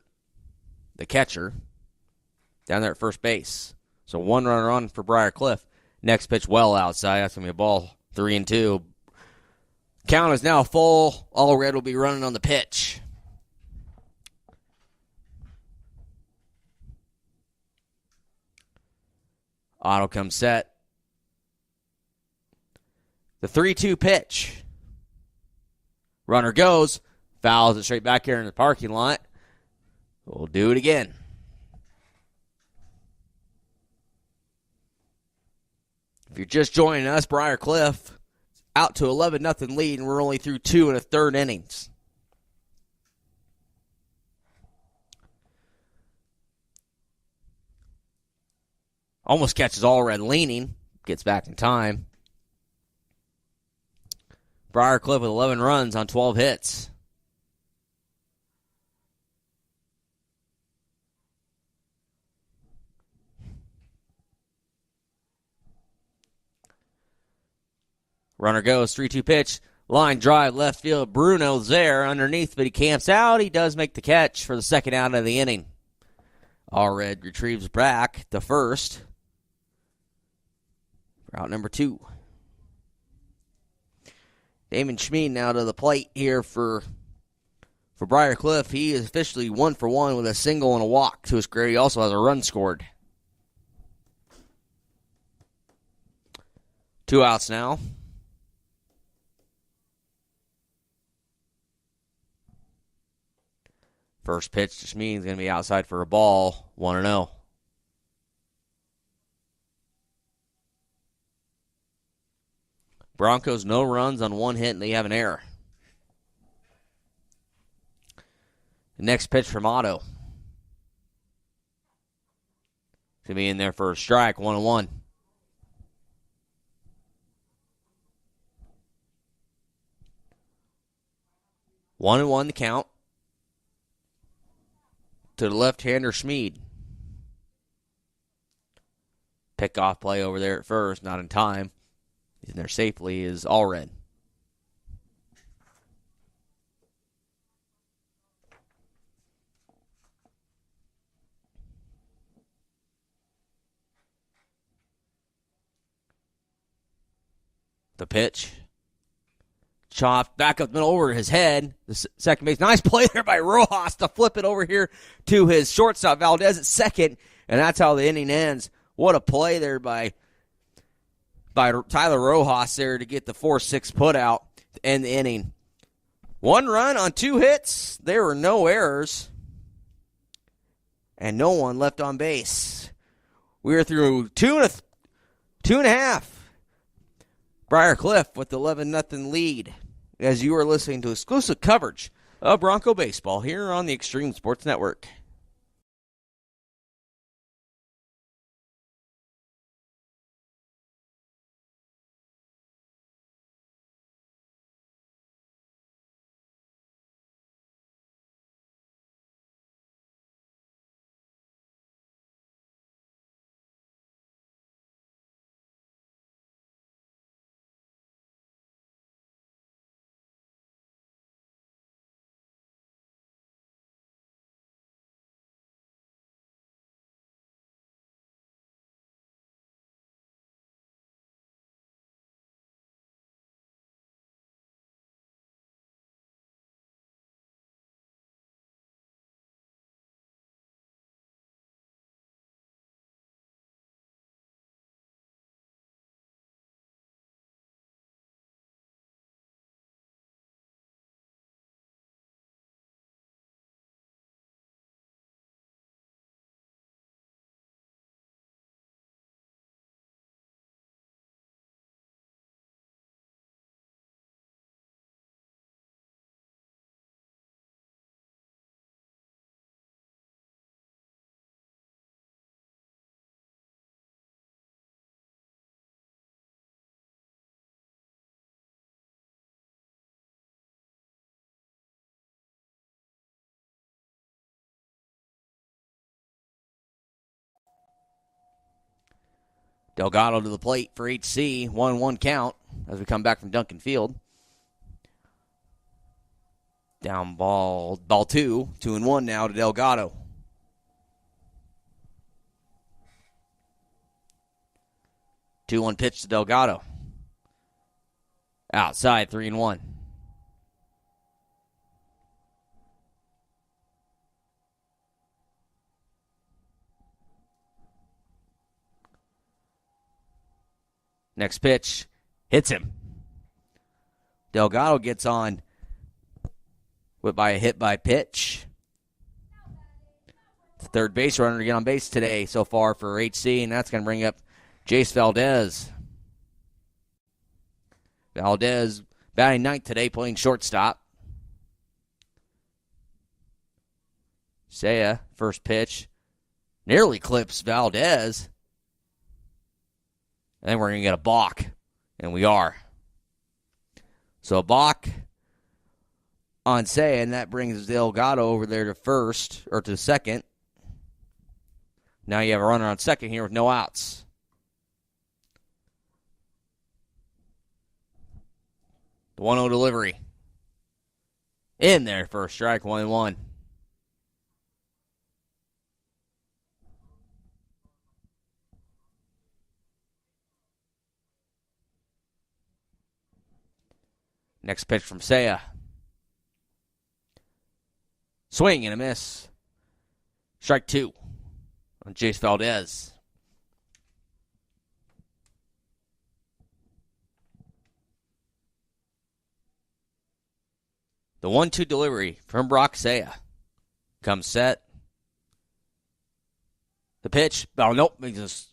the catcher, down there at first base. So 1 runner on for Briar Cliff. Next pitch well outside. That's going to be a ball. 3-2. Count is now full. Allred will be running on the pitch. Otto comes set. The 3-2 pitch. Runner goes. Fouls it straight back here in the parking lot. We'll do it again. If you're just joining us, Briar Cliff out to 11-0 lead, and we're only through 2 1/3 innings. Almost catches Allred leaning. Gets back in time. Briarcliff with 11 runs on 12 hits. Runner goes, 3-2 pitch. Line drive, left field. Bruno's there underneath, but he camps out. He does make the catch for the second out of the inning. Allred retrieves back to first for out number 2. Damon Schmid now to the plate here for Briarcliff. He is officially 1 for 1 with a single and a walk to his credit. He also has a run scored. 2 outs now. First pitch to Schmid is going to be outside for a ball, 1-0. Broncos no runs on 1 hit, and they have an error. The next pitch from Otto. Going to be in there for a strike, 1-1. One and 1 the count. To the left-hander, Schmid. Pick-off play over there at first, not in time. He's in there safely is Allred. The pitch. Chopped back up middle over his head. The second base. Nice play there by Rojas to flip it over here to his shortstop, Valdez, at second. And that's how the inning ends. What a play there by Tyler Rojas there to get the 4-6 put out to end the inning. 1 run on 2 hits. There were no errors. And no one left on base. We are through 2.5. Briarcliff with the 11-0 lead as you are listening to exclusive coverage of Bronco baseball here on the Extreme Sports Network. Delgado to the plate for HC. 1-1 count as we come back from Duncan Field. Down ball 2. 2-1 now to Delgado. Two-one pitch to Delgado. Outside, 3-1. Next pitch hits him. Delgado gets on by a hit by pitch. The third base runner to get on base today so far for HC, and that's going to bring up Jace Valdez. Valdez batting ninth today, playing shortstop. Saya, first pitch, nearly clips Valdez. And then we're going to get a balk, and we are. So a balk on Saya, and that brings Delgado over there to first, or to second. Now you have a runner on second here with no outs. The 1-0 delivery. In there, first strike, 1-1. Next pitch from Saya. Swing and a miss. Strike 2 on Jace Valdez. The 1-2 delivery from Brock Saya. Comes set. The pitch. Oh, nope. He just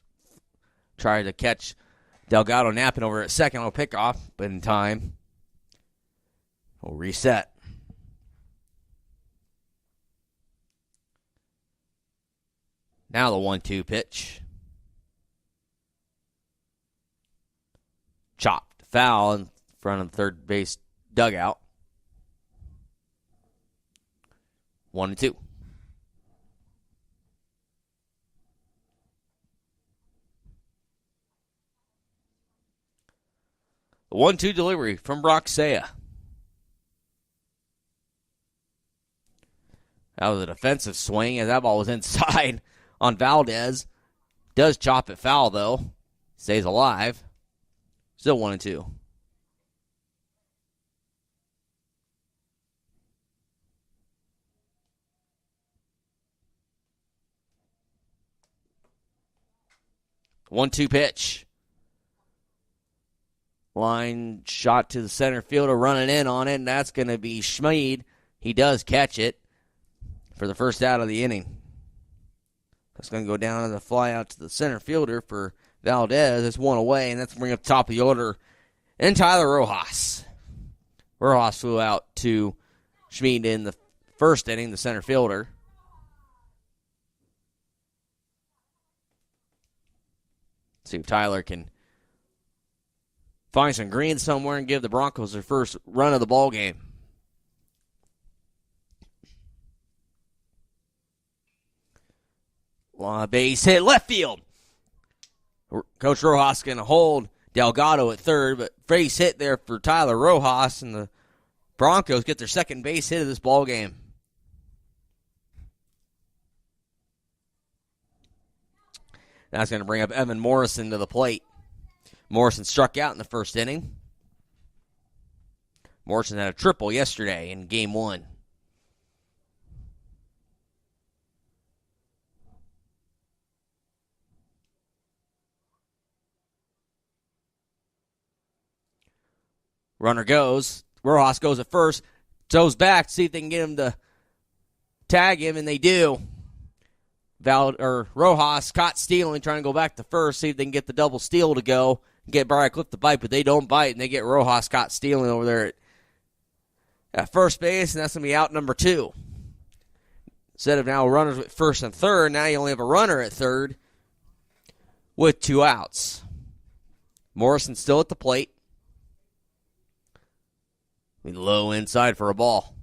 tried to catch Delgado napping over at second on a pickoff, but in time. We'll reset. Now the 1-2 pitch. Chopped. Foul in front of the third base dugout. 1-2. The 1-2 delivery from Brock Saya. That was a defensive swing, as that ball was inside on Valdez. Does chop it foul, though. Stays alive. Still 1-2. The 1-2 pitch. Line shot to the center fielder, running in on it, and that's going to be Schmid. He does catch it for the first out of the inning. That's going to go down as a fly out to the center fielder for Valdez. It's one away, and that's going to bring up top of the order. And Tyler Rojas. Rojas flew out to Schmid in the first inning, the center fielder. See if Tyler can find some green somewhere and give the Broncos their first run of the ball game. Base hit left field. Coach Rojas going to hold Delgado at third, but base hit there for Tyler Rojas, and the Broncos get their second base hit of this ball game. That's going to bring up Evan Morrison to the plate. Morrison struck out in the first inning. Morrison had a triple yesterday in Game 1. Runner goes. Rojas goes at first. Goes back to see if they can get him to tag him, and they do. Rojas caught stealing, trying to go back to first, see if they can get the double steal to go, get Briarcliff to bite, but they don't bite, and they get Rojas caught stealing over there at first base, and that's going to be out number 2. Instead of now runners with first and third, now you only have a runner at third with 2 outs. Morrison still at the plate. Low inside for a ball.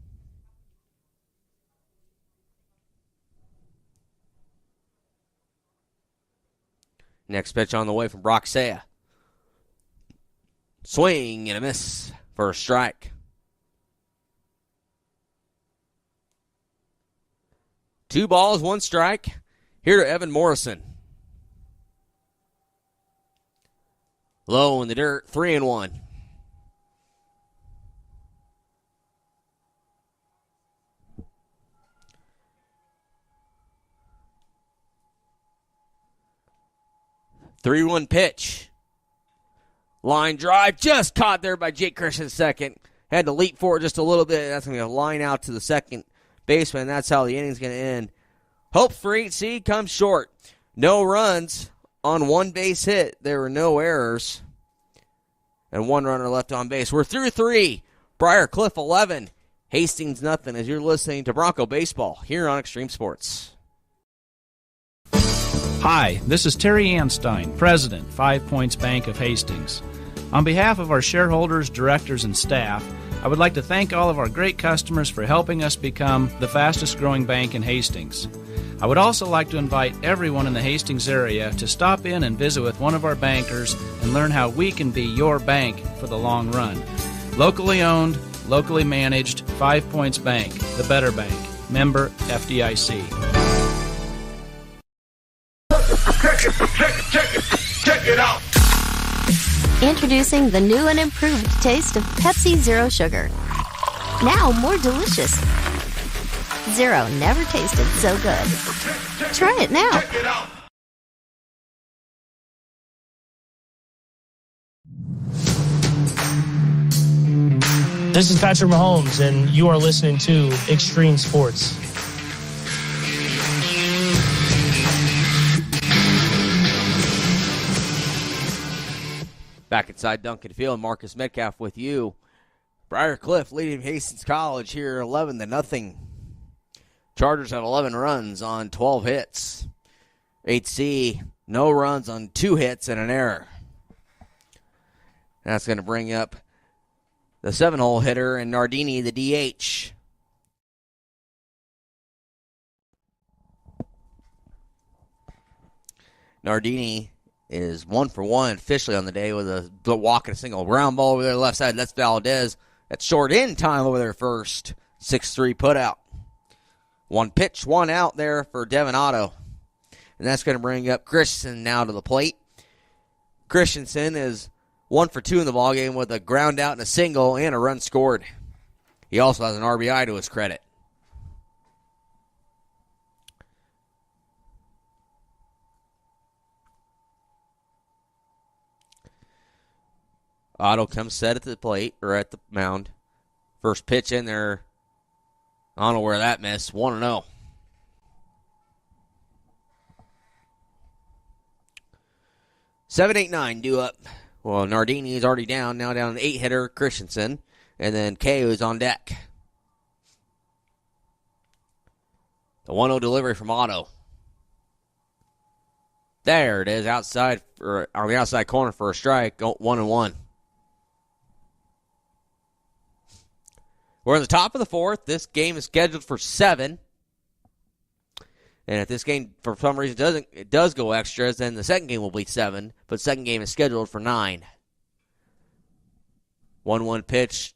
Next pitch on the way from Brock Saya. Swing and a miss for a strike. 2 balls, 1 strike. Here to Evan Morrison. Low in the dirt, 3-1. Three-one pitch. Line drive just caught there by Jake Christian second. Had to leap forward just a little bit. That's going to be a line out to the second baseman. That's how the inning's going to end. Hope for 8C comes short. No runs on 1 base hit. There were no errors. And 1 runner left on base. We're through 3. Briarcliff 11. Hastings nothing as you're listening to Bronco Baseball here on Extreme Sports. Hi, this is Terry Anstein, President, 5 Points Bank of Hastings. On behalf of our shareholders, directors, and staff, I would like to thank all of our great customers for helping us become the fastest growing bank in Hastings. I would also like to invite everyone in the Hastings area to stop in and visit with one of our bankers and learn how we can be your bank for the long run. Locally owned, locally managed, 5 Points Bank, the better bank. Member FDIC. Check it out. Introducing the new and improved taste of Pepsi Zero Sugar. Now more delicious. Zero never tasted so good. Try it now. Check it out. This is Patrick Mahomes, and you are listening to Extreme Sports. Back inside Duncan Field, Marcus Metcalf with you. Briar Cliff leading Hastings College here 11-0. Chargers had 11 runs on 12 hits. HC, no runs on 2 hits and an error. That's going to bring up the 7-hole hitter and Nardini, the DH. Nardini is 1 for 1 officially on the day with a walk and a single. Ground ball over there left side. That's Valdez. That's short in time over there first. 6-3 put out. 1 pitch, 1 out there for Devin Otto. And that's going to bring up Christensen now to the plate. Christensen is 1 for 2 in the ballgame with a ground out and a single and a run scored. He also has an RBI to his credit. Otto comes set at the plate, or at the mound. First pitch in there. I don't know where that missed. 1-0. Seven, 8, 9 due up. Well, Nardini is already down. Now down an 8-hitter, Christensen. And then K is on deck. The 1-0 delivery from Otto. There it is, outside, or on the outside corner for a strike. 1-1. We're in the top of the 4th. This game is scheduled for 7. And if this game, for some reason, does go extras, then the second game will be 7. But the second game is scheduled for 9. 1-1 pitch.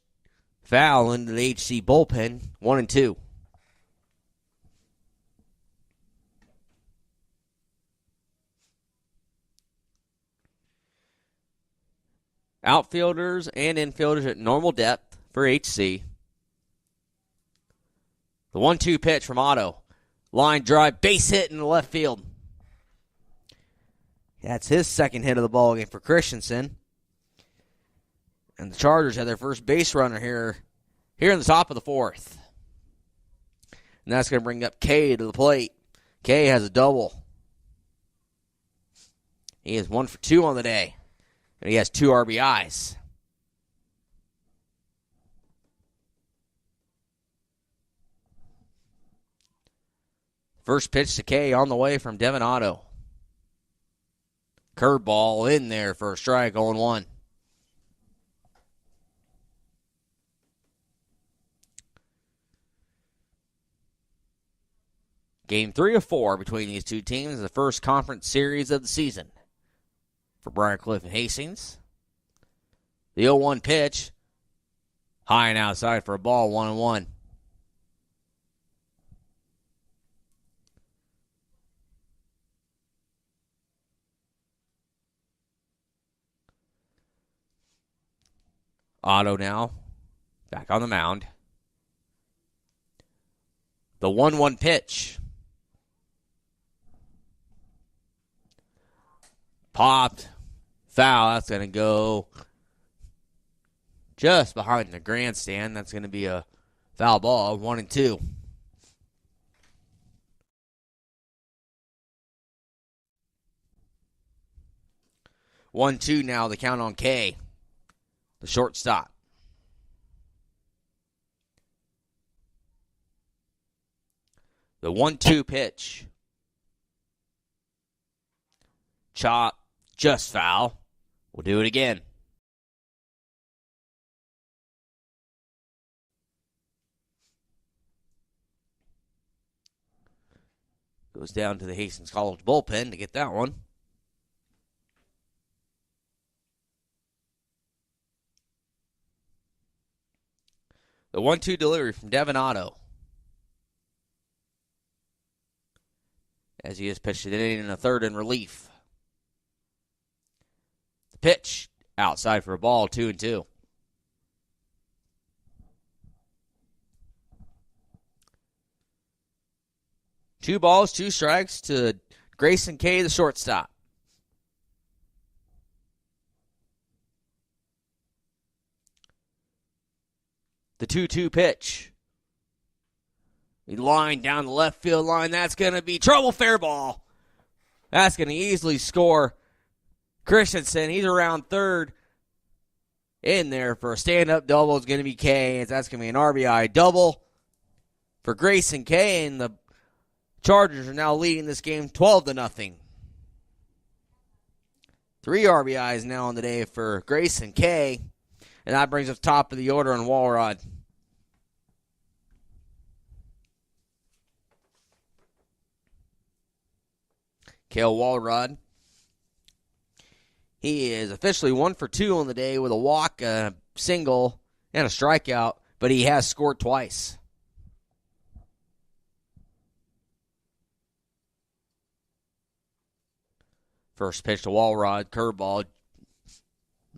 Foul into the HC bullpen. 1-2. Outfielders and infielders at normal depth for HC. The 1-2 pitch from Otto. Line drive, base hit in the left field. That's his second hit of the ballgame for Christensen. And the Chargers have their first base runner here in the top of the 4th. And that's going to bring up K to the plate. K has a double. He is 1 for 2 on the day. And he has 2 RBIs. First pitch to K on the way from Devin Otto. Curveball in there for a strike, 0-1. Game 3 of 4 between these two teams, the first conference series of the season for Briar Cliff and Hastings. The 0-1 pitch, high and outside for a ball, 1-1. Otto now back on the mound. The 1-1 pitch. Popped. Foul. That's going to go just behind the grandstand. That's going to be a foul ball. 1-2. One, two now, the count on K, the shortstop. The 1-2 pitch. Chop, just foul. We'll do it again. Goes down to the Hastings College bullpen to get that one. The 1-2 delivery from Devin Otto. As he has pitched it in a third in relief. The pitch outside for a ball, 2-2. Two balls, two strikes to Grayson Kay, the shortstop. The 2-2 pitch. He lined down the left field line. That's going to be trouble, fair ball. That's going to easily score Christensen. He's around third. In there for a stand-up double is going to be Kay. That's going to be an RBI double for Grayson Kay, and the Chargers are now leading this game 12-0. 3 RBIs now on the day for Grayson Kay, and that brings us top of the order on Walrod. Cale Walrod. He is officially 1 for 2 on the day with a walk, a single, and a strikeout, but he has scored twice. First pitch to Walrod, curveball,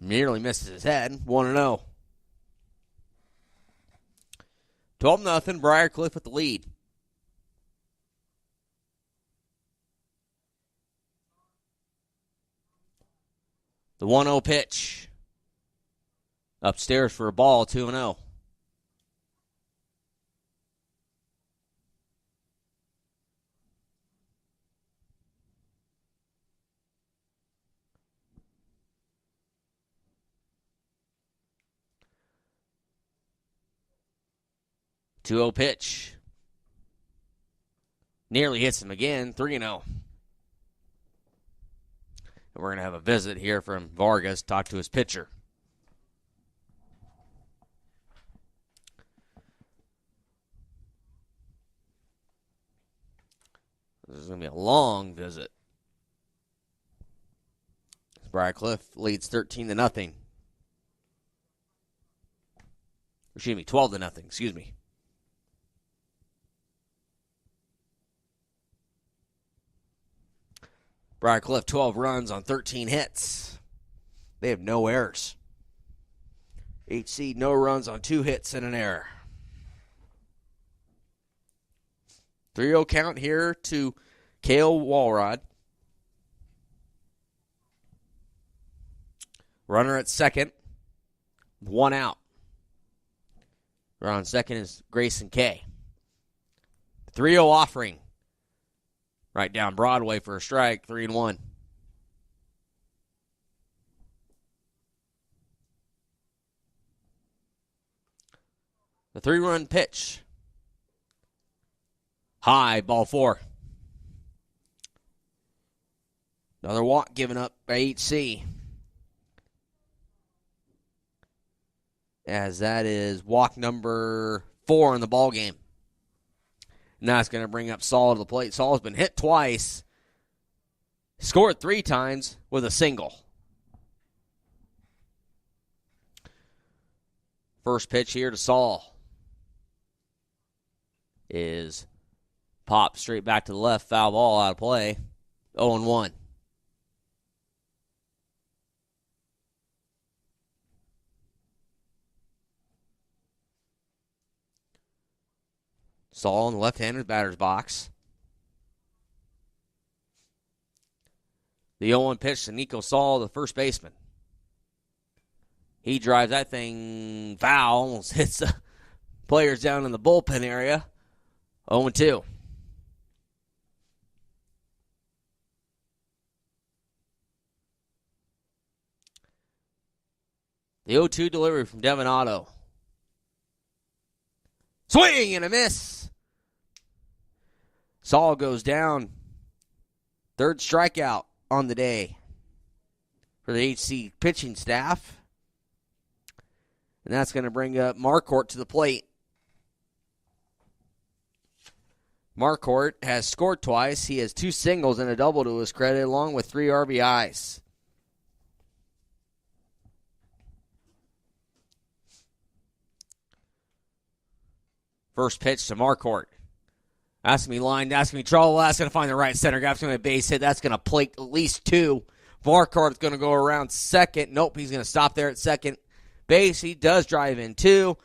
nearly misses his head, 1-0. 12-0, Briarcliff with the lead. The 1-0 pitch. Upstairs for a ball, 2-0. Two-0 pitch. Nearly hits him again, 3-0. We're going to have a visit here from Vargas, talk to his pitcher. This is going to be a long visit. Briarcliff leads 13-0. Excuse me, 12-0, excuse me. Briarcliff, 12 runs on 13 hits. They have no errors. HC, no runs on 2 hits and an error. 3-0 count here to Cale Walrod. Runner at second. 1 out. Runner on second is Grayson Kay. 3-0 offering. Right down Broadway for a strike, 3-1. The 3-run pitch. High, ball 4. Another walk given up by HC. As that is walk number 4 in the ball game. And that's going to bring up Saul to the plate. Saul's been hit twice, scored 3 times with a single. First pitch here to Saul is popped straight back to the left, foul ball out of play, 0-1. Saul in the left-handed batter's box. The 0-1 pitch to Nico Saul, the first baseman. He drives that thing foul, almost hits the players down in the bullpen area. 0-2. The 0-2 delivery from Devin Otto. Swing and a miss. Saul goes down. Third strikeout on the day for the HC pitching staff. And that's going to bring up Marquardt to the plate. Marquardt has scored twice. He has 2 singles and a double to his credit, along with 3 RBIs. First pitch to Marquardt. That's going to be lined. That's going to be trouble. That's going to find the right center. Guy's going to base hit. That's going to plate at least 2. Marquardt's going to go around second. Nope, he's going to stop there at second base. He does drive in 2.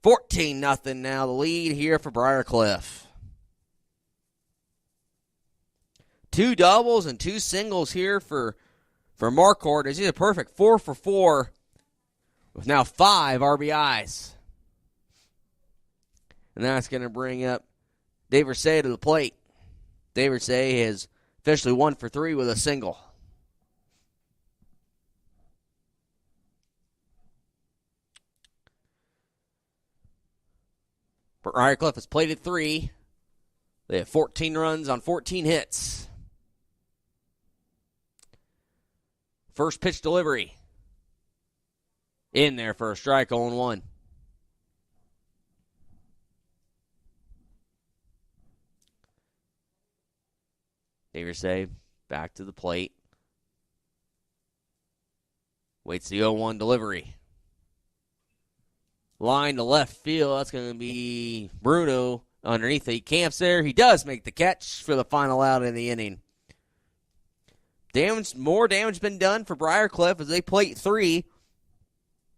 14-0 now, the lead here for Briarcliff. 2 doubles and 2 singles here for Marquardt. He's a perfect 4 for 4 with now 5 RBIs. And that's going to bring up Dave Versay to the plate. Dave Versay is officially 1 for 3 with a single. Briarcliff has plated 3. They have 14 runs on 14 hits. First pitch delivery. In there for a strike, 0-1. Dave Versay back to the plate. Waits the 0-1 delivery. Line to left field. That's going to be Bruno underneath. He camps there. He does make the catch for the final out in the inning. More damage been done for Briarcliff as they plate 3.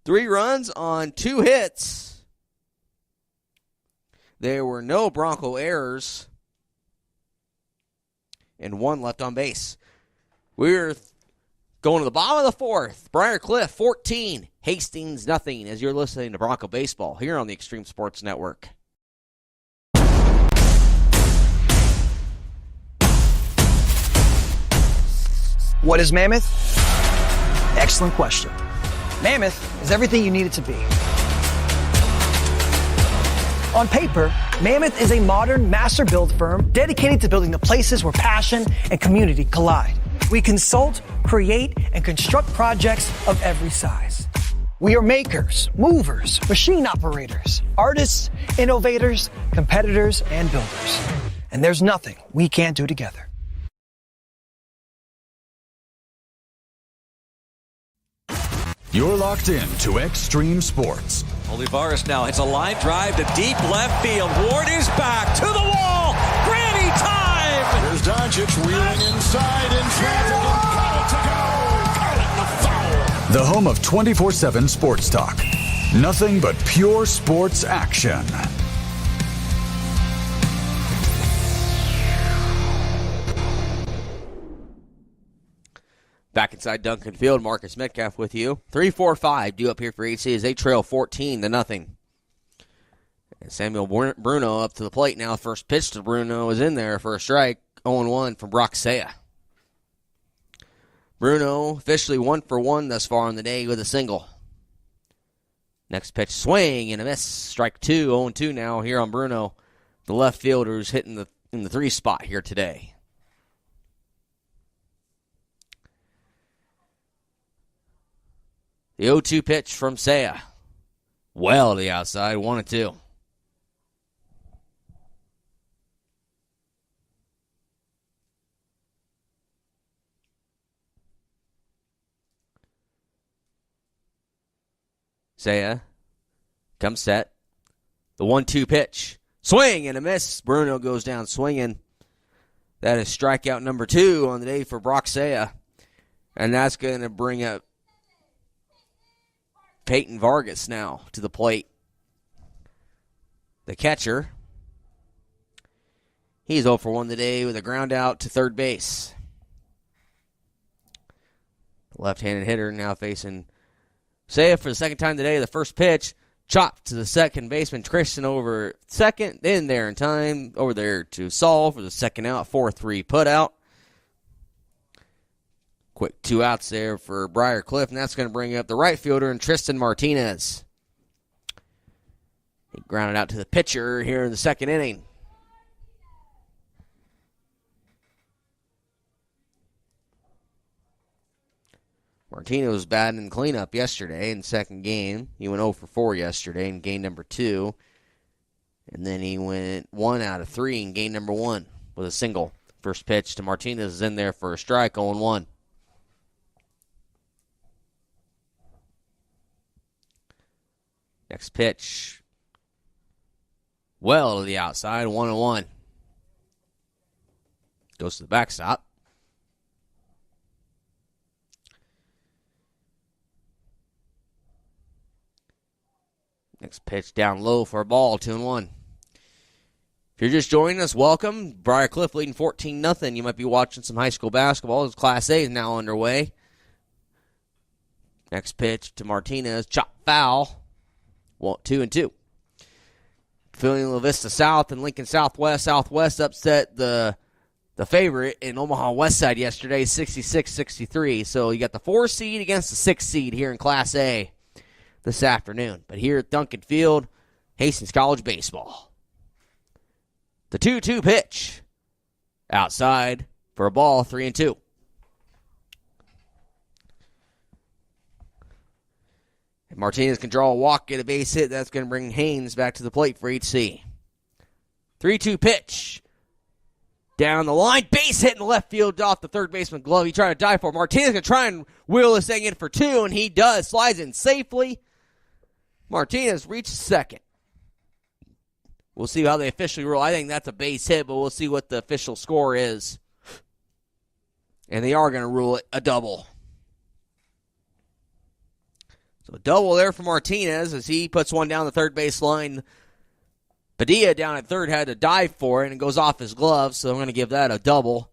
3 runs on 2 hits. There were no Bronco errors. And 1 left on base. We're going to the bottom of the 4th. Briarcliff 14. Hastings nothing as you're listening to Bronco Baseball here on the Extreme Sports Network. What is Mammoth? Excellent question. Mammoth is everything you need it to be. On paper, Mammoth is a modern master build firm dedicated to building the places where passion and community collide. We consult, create, and construct projects of every size. We are makers, movers, machine operators, artists, innovators, competitors, and builders. And there's nothing we can't do together. You're locked in to Extreme Sports. Olivares now hits a line drive to deep left field. Ward is back to the wall. Granny time! Here's Doncic wheeling inside in traffic and got it to go. Got it, the foul. The home of 24/7 Sports Talk. Nothing but pure sports action. Back inside Duncan Field, Marcus Metcalf with you. 3-4-5 due up here for HC as they trail 14-0. And Samuel Bruno up to the plate now. First pitch to Bruno is in there for a strike. 0-1 from Brock Saya. Bruno officially 1 for 1 thus far on the day with a single. Next pitch, swing and a miss. Strike 2, 0-2 now here on Bruno. The left fielder who's hitting in the 3 spot here today. The 0-2 pitch from Saya. Well to the outside, 1-2. Saya comes set. The 1-2 pitch. Swing and a miss. Bruno goes down swinging. That is strikeout number 2 on the day for Brock Saya. And that's going to bring up Peyton Vargas now to the plate. The catcher. He's 0 for 1 today with a ground out to third base. The left-handed hitter now facing Saya for the second time today. The first pitch, chopped to the second baseman. Christian over second, in there in time. Over there to Saul for the second out. 4-3 put out. Quick 2 outs there for Briarcliff, and that's going to bring up the right fielder and Tristan Martinez. He grounded out to the pitcher here in the second inning. Martinez was batting in cleanup yesterday in the second game. He went 0 for 4 yesterday in game number 2. And then he went 1 out of 3 in game number 1 with a single. First pitch to Martinez is in there for a strike, 0-1. Next pitch. Well to the outside, 1-1. Goes to the backstop. Next pitch down low for a ball, 2-1. If you're just joining us, welcome. Briar Cliff leading 14-0. You might be watching some high school basketball. Class A is now underway. Next pitch to Martinez, chop foul. 2-2. Filling La Vista South and Lincoln Southwest. Southwest upset the favorite in Omaha West Side yesterday, 66-63. So you got the 4 seed against the 6 seed here in Class A this afternoon. But here at Duncan Field, Hastings College baseball. The 2-2 pitch. Outside for a ball, 3-2. And Martinez can draw a walk, get a base hit. That's going to bring Haynes back to the plate for HC. 3-2 pitch. Down the line, base hit in the left field off the third baseman glove. He tried to dive for it. Martinez going to try and wheel this thing in for 2, and he does. Slides in safely. Martinez reaches second. We'll see how they officially rule. I think that's a base hit, but we'll see what the official score is. And they are going to rule it a double. So a double there for Martinez as he puts one down the third base line. Padilla down at third had to dive for it, and it goes off his glove, so I'm going to give that a double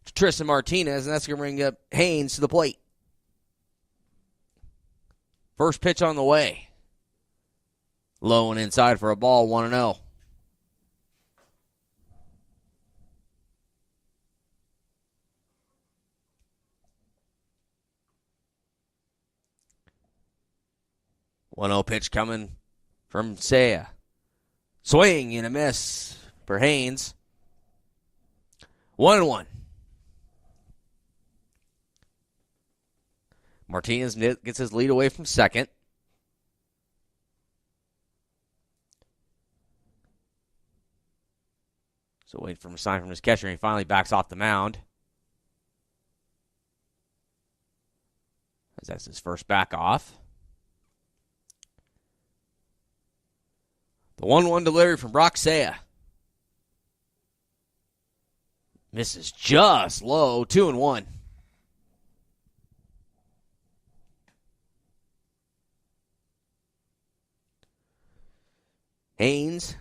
to Tristan Martinez, and that's going to bring up Haynes to the plate. First pitch on the way. Low and inside for a ball, 1-0. Pitch coming from Saya. Swing and a miss for Haynes. 1-1. Martinez gets his lead away from second. So wait for a sign from his catcher, and he finally backs off the mound. As that's his first back off. The 1-1 delivery from Brock Saya. Misses just low, 2-1. Haynes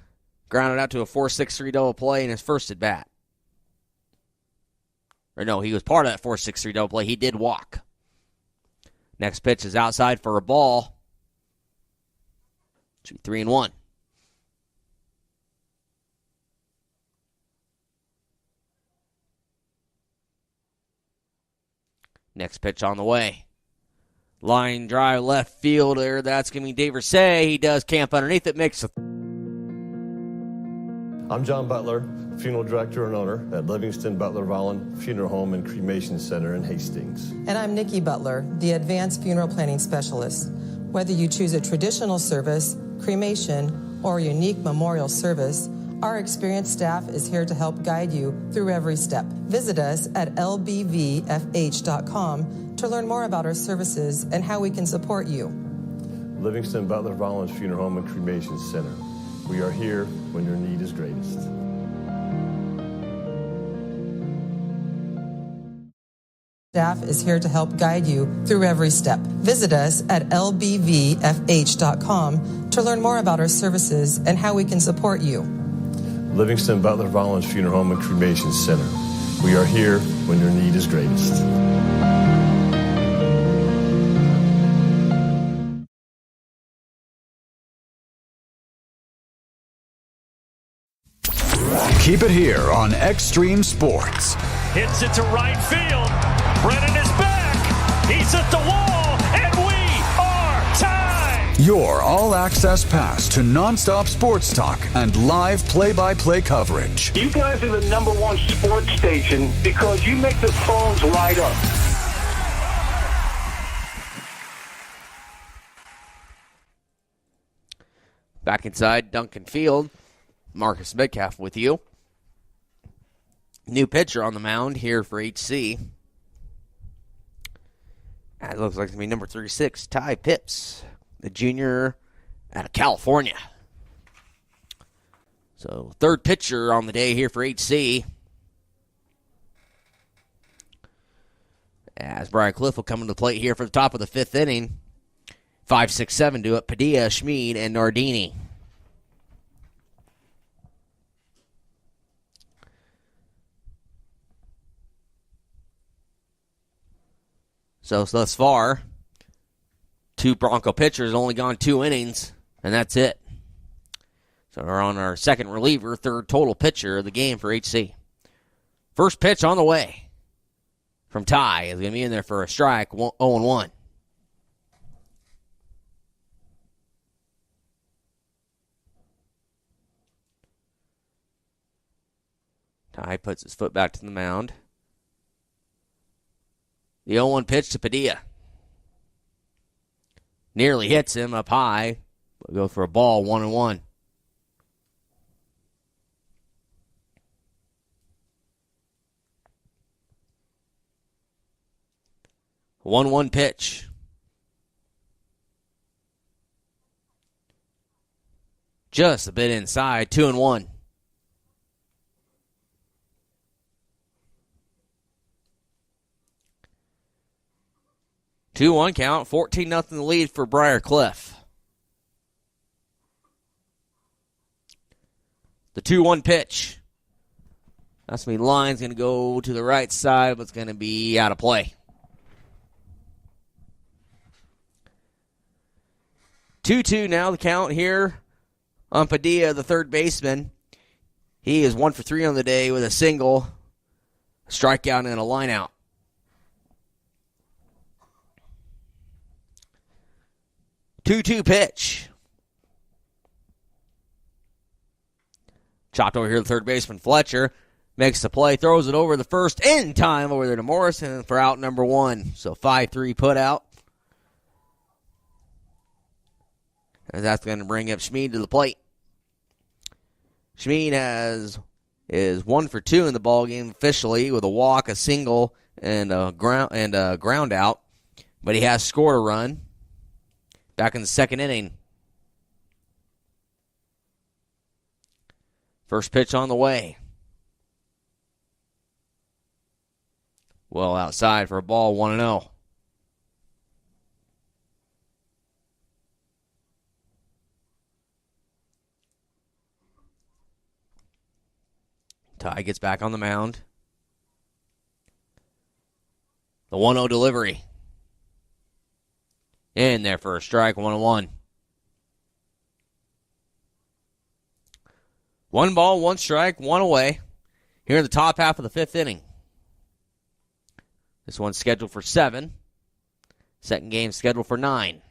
grounded out to a 4-6-3 double play in his first at bat. Or no, he was part of that 4-6-3 double play. He did walk. Next pitch is outside for a ball. 3-1. Next pitch on the way. Line drive left fielder. That's going to be Dave Versay. He does camp underneath it. Makes a... I'm John Butler, funeral director and owner at Livingston Butler Volland Funeral Home and Cremation Center in Hastings. And I'm Nikki Butler, the advanced funeral planning specialist. Whether you choose a traditional service, cremation, or a unique memorial service, our experienced staff is here to help guide you through every step. Visit us at lbvfh.com to learn more about our services and how we can support you. Livingston Butler Volland Funeral Home and Cremation Center. We are here when your need is greatest. Staff is here to help guide you through every step. Visit us at lbvfh.com to learn more about our services and how we can support you. Livingston Butler Volland Funeral Home and Cremation Center. We are here when your need is greatest. Keep it here on Extreme Sports. Hits it to right field. Brennan is back. He's at the wall, and we are tied. Your all-access pass to nonstop sports talk and live play-by-play coverage. You guys are the #1 sports station because you make the phones light up. Back inside Duncan Field, Marcus Metcalf with you. New pitcher on the mound here for HC. That looks like it's going to be number 36, Ty Pips, the junior out of California. So, third pitcher on the day here for HC. As Briar Cliff will come to the plate here for the top of the 5th inning. 5, 6, 7 do it. Padilla, Schmid, and Nardini. So thus far, 2 Bronco pitchers only gone 2 innings, and that's it. So we're on our second reliever, third total pitcher of the game for HC. First pitch on the way from Ty is going to be in there for a strike, 0-1. Ty puts his foot back to the mound. The 0-1 pitch to Padilla. Nearly hits him up high. But go for a ball, 1-1. One pitch. Just a bit inside, 2-1. 2-1 count, 14-0 lead for Briar Cliff. The 2-1 pitch. That's going to be line's going to go to the right side, but it's going to be out of play. 2-2 now the count here on Padilla, the third baseman. He is 1 for 3 on the day with a single, a strikeout, and a lineout. Two-two pitch. Chopped over here to third baseman Fletcher. Makes the play, throws it over the first in time over there to Morrison for out number 1. So 5-3 put out. And that's going to bring up Schmid to the plate. Schmid is 1 for 2 in the ballgame officially with a walk, a single, and a ground out. But he has scored a run back in the second inning. First pitch on the way. Well outside for a ball, 1-0. Ty gets back on the mound. The 1-0 delivery. In there for a strike, 1-1. 1 ball, 1 strike, 1 away. Here in the top half of the 5th inning. This one's scheduled for 7. Second game scheduled for 9.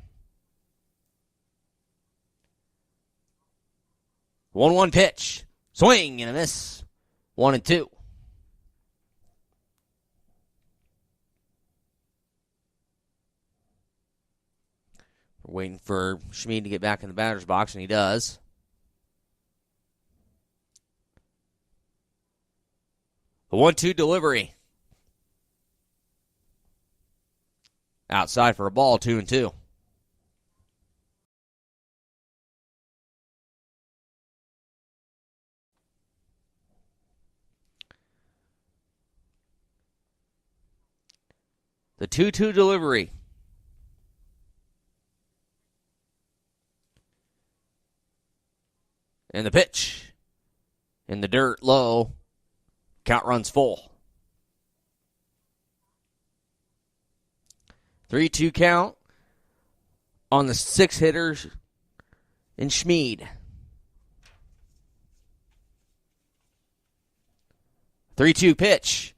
1-1 pitch. Swing and a miss. 1-2. We're waiting for Schmid to get back in the batter's box, and he does. The 1-2 delivery. Outside for a ball, 2-2. The 2-2 delivery. And the pitch. In the dirt, low. Count runs full. 3-2 count on the 6 hitters in Schmid. 3-2 pitch.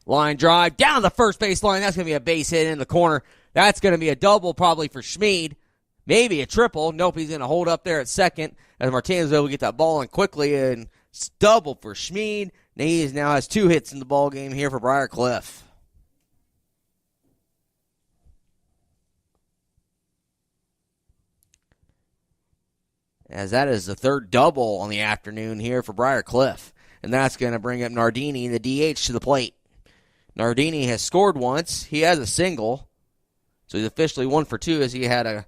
Line drive down the first base line. That's going to be a base hit in the corner. That's going to be a double probably for Schmid. Maybe a triple. Nope, he's going to hold up there at second as Martinez is able to get that ball in quickly, and it's double for Schmid. He now has 2 hits in the ball game here for Briar Cliff. as that is the third double on the afternoon here for Briar Cliff. And that's going to bring up Nardini, the DH, to the plate. Nardini has scored once. He has a single. So he's officially 1 for 2 as he had a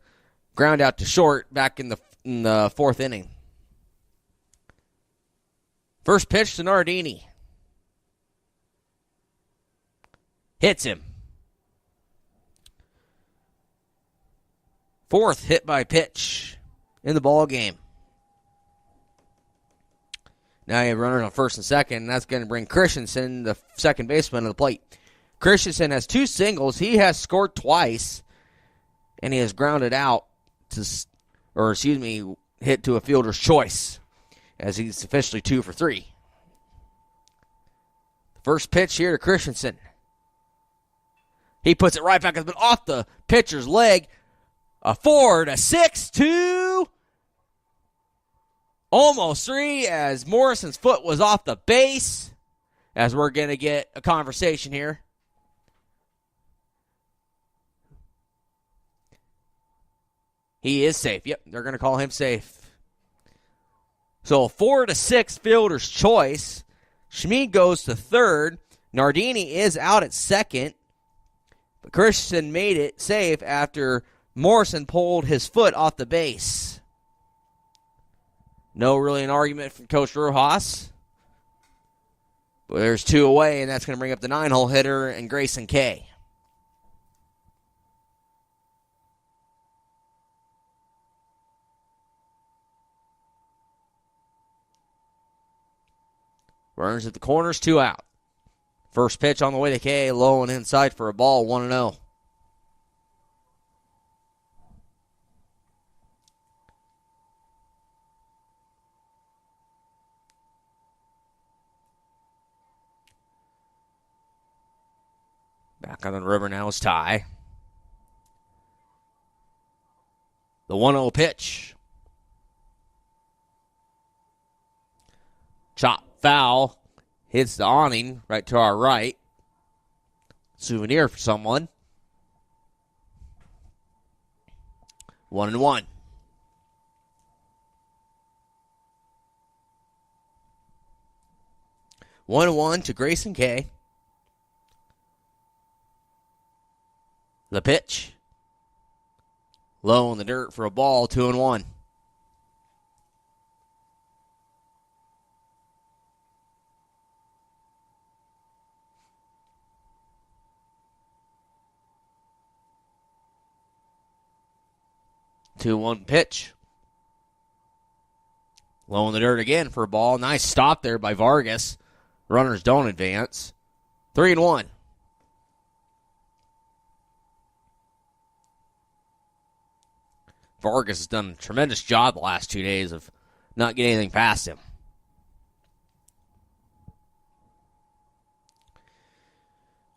ground out to short back in the fourth inning. First pitch to Nardini. Hits him. Fourth hit by pitch in the ball game. Now you have runners on first and second, and that's going to bring Christensen, the second baseman, to the plate. Christensen has 2 singles. He has scored twice, and he has grounded out hit to a fielder's choice, as he's officially 2 for 3. First pitch here to Christensen. He puts it right back off the pitcher's leg. A 4 to 6 to almost 3 as Morrison's foot was off the base, as we're going to get a conversation here. He is safe. Yep, they're going to call him safe. So 4 to 6 fielder's choice. Schmid goes to third. Nardini is out at second. But Christensen made it safe after Morrison pulled his foot off the base. No really an argument from Coach Rojas. But there's 2 away, and that's going to bring up the 9-hole hitter and Grayson Kay. Runners at the corners, 2 out. First pitch on the way to Kay, low and inside for a ball, 1-0. Back on the river now is Ty. The 1-0 pitch. Chop foul. Hits the awning right to our right. Souvenir for someone. 1-1. One to Grayson Kay. The pitch. Low in the dirt for a ball, 2-1. Two-one pitch. Low in the dirt again for a ball. Nice stop there by Vargas. Runners don't advance. 3-1. Vargas has done a tremendous job the last 2 days of not getting anything past him.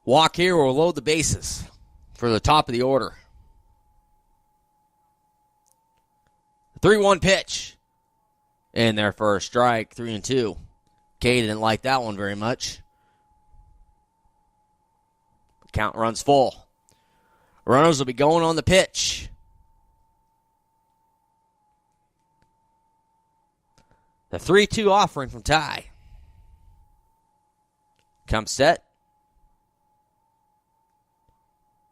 Walk here will load the bases for the top of the order. 3-1 pitch. In there for a strike, 3-2. Kay didn't like that one very much. Count runs full. Runners will be going on the pitch. The 3-2 offering from Ty. Comes set.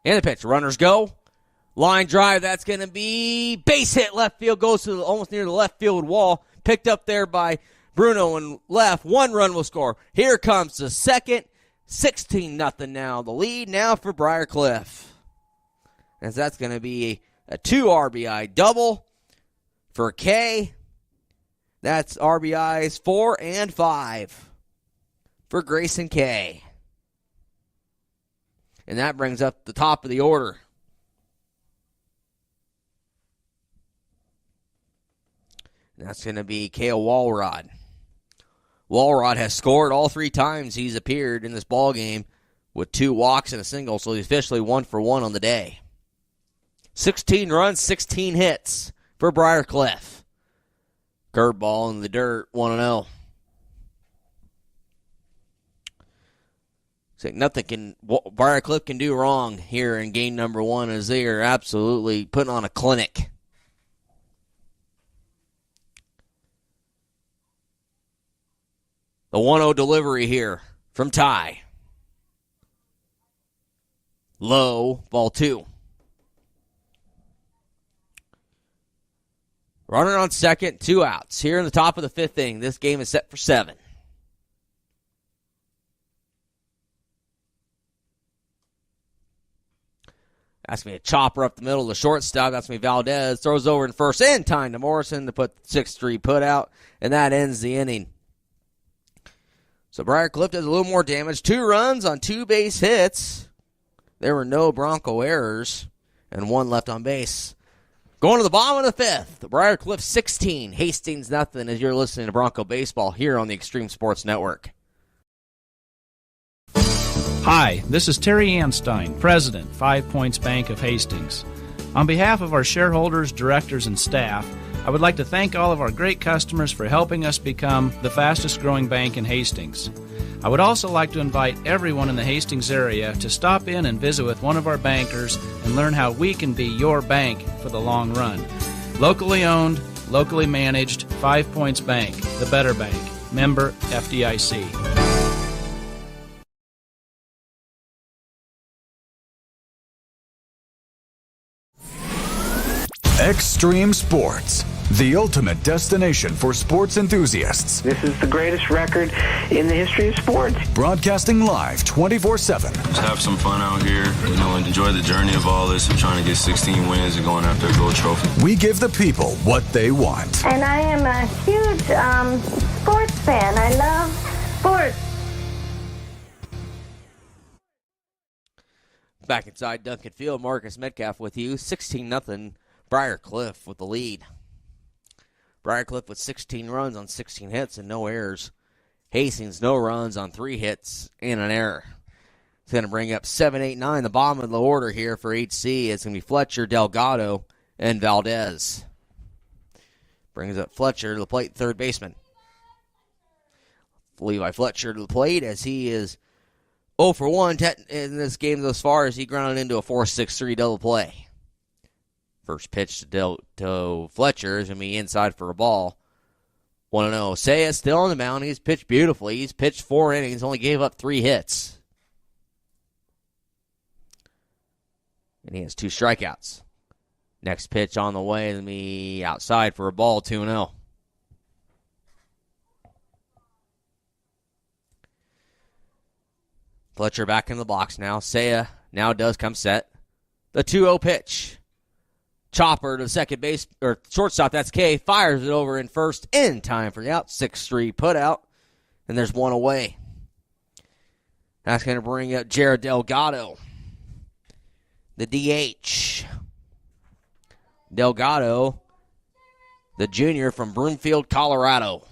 And the pitch. Runners go. Line drive. That's going to be base hit. Left field goes to almost near the left field wall. Picked up there by Bruno and left. 1 run will score. Here comes the second. 16-0 now. The lead now for Briar Cliff. As that's going to be a 2 RBI double for Kay. That's RBIs 4 and 5 for Grayson Kay. And that brings up the top of the order. That's going to be Cale Walrod. Walrod has scored all 3 times he's appeared in this ball game with 2 walks and a single, so he's officially 1 for 1 on the day. 16 runs, 16 hits for Briar Cliff. Curveball in the dirt, 1-0. So nothing Briar Cliff can do wrong here in game number 1 as they are absolutely putting on a clinic. The 1-0 delivery here from Ty. Low, ball 2. Runner on second, 2 outs. Here in the top of the 5th inning, this game is set for 7. That's me a chopper up the middle of the shortstop. That's me Valdez. Throws over in first in time to Morrison to put 6-3 put out, and that ends the inning. So Briarcliff does a little more damage. 2 runs on 2 base hits. There were no Bronco errors, and 1 left on base. Going to the bottom of the 5th. Briarcliff 16, Hastings nothing. As you're listening to Bronco Baseball here on the Extreme Sports Network. Hi, this is Terry Anstein, President, 5 Points Bank of Hastings. On behalf of our shareholders, directors, and staff, I would like to thank all of our great customers for helping us become the fastest growing bank in Hastings. I would also like to invite everyone in the Hastings area to stop in and visit with one of our bankers and learn how we can be your bank for the long run. Locally owned, locally managed, 5 Points Bank, the better bank. Member FDIC. Extreme Sports, the ultimate destination for sports enthusiasts. This is the greatest record in the history of sports. Broadcasting live 24/7. Just have some fun out here, and enjoy the journey of all this. I'm trying to get 16 wins and going after a gold trophy. We give the people what they want. And I am a huge sports fan. I love sports. Back inside Duncan Field, Marcus Metcalf with you. 16-0. Briarcliff with the lead. Briarcliff with 16 runs on 16 hits and no errors. Hastings, no runs on 3 hits and an error. It's going to bring up 7, 8, 9, the bottom of the order here for HC. It's going to be Fletcher, Delgado, and Valdez. Brings up Fletcher to the plate, third baseman. Levi Fletcher to the plate as he is 0 for 1 in this game thus far as he grounded into a 4-6-3 double play. First pitch to Fletcher is going to be inside for a ball. 1-0. Saya still on the mound. He's pitched beautifully. He's pitched 4 innings, only gave up 3 hits. And he has 2 strikeouts. Next pitch on the way to be outside for a ball, 2-0. Fletcher back in the box now. Saya now does come set. The 2-0 pitch. Chopper to second base, or shortstop, that's K, fires it over in first in time for the out. 6-3 put out, and there's 1 away. That's going to bring up Jared Delgado, the DH. Delgado, the junior from Broomfield, Colorado.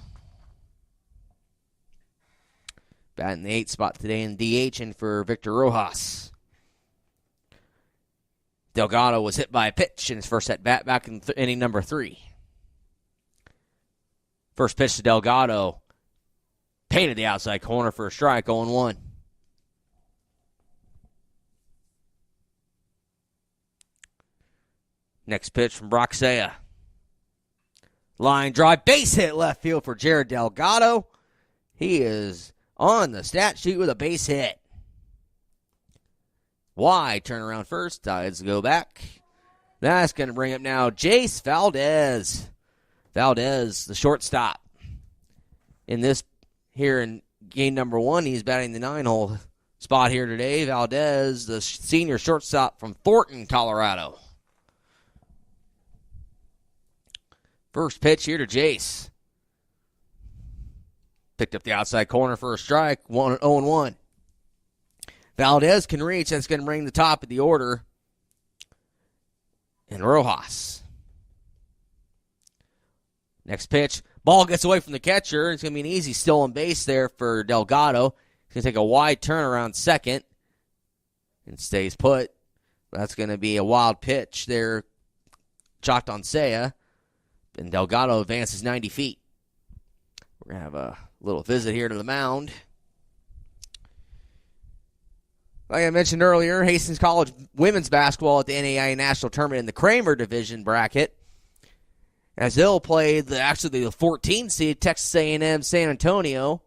Batting the 8th spot today in DH and for Victor Rojas. Delgado was hit by a pitch in his first at-bat back in inning number 3. First pitch to Delgado. Painted the outside corner for a strike, 0-1. Next pitch from Brock Saya. Line drive, base hit left field for Jared Delgado. He is on the stat sheet with a base hit. Wide turn around first. Tides go back. That's going to bring up now Jace Valdez. Valdez, the shortstop. In this here in game number 1, he's batting the 9-hole spot here today. Valdez, the senior shortstop from Thornton, Colorado. First pitch here to Jace. Picked up the outside corner for a strike. 0-1. Valdez can reach. That's going to bring the top of the order. And Rojas. Next pitch. Ball gets away from the catcher. It's going to be an easy stolen base there for Delgado. He's going to take a wide turn around second. And stays put. That's going to be a wild pitch there. Chalked on Saya. And Delgado advances 90 feet. We're going to have a little visit here to the mound. Like I mentioned earlier, Hastings College women's basketball at the NAIA National Tournament in the Kramer Division bracket. As they'll play the 14 seed Texas A&M San Antonio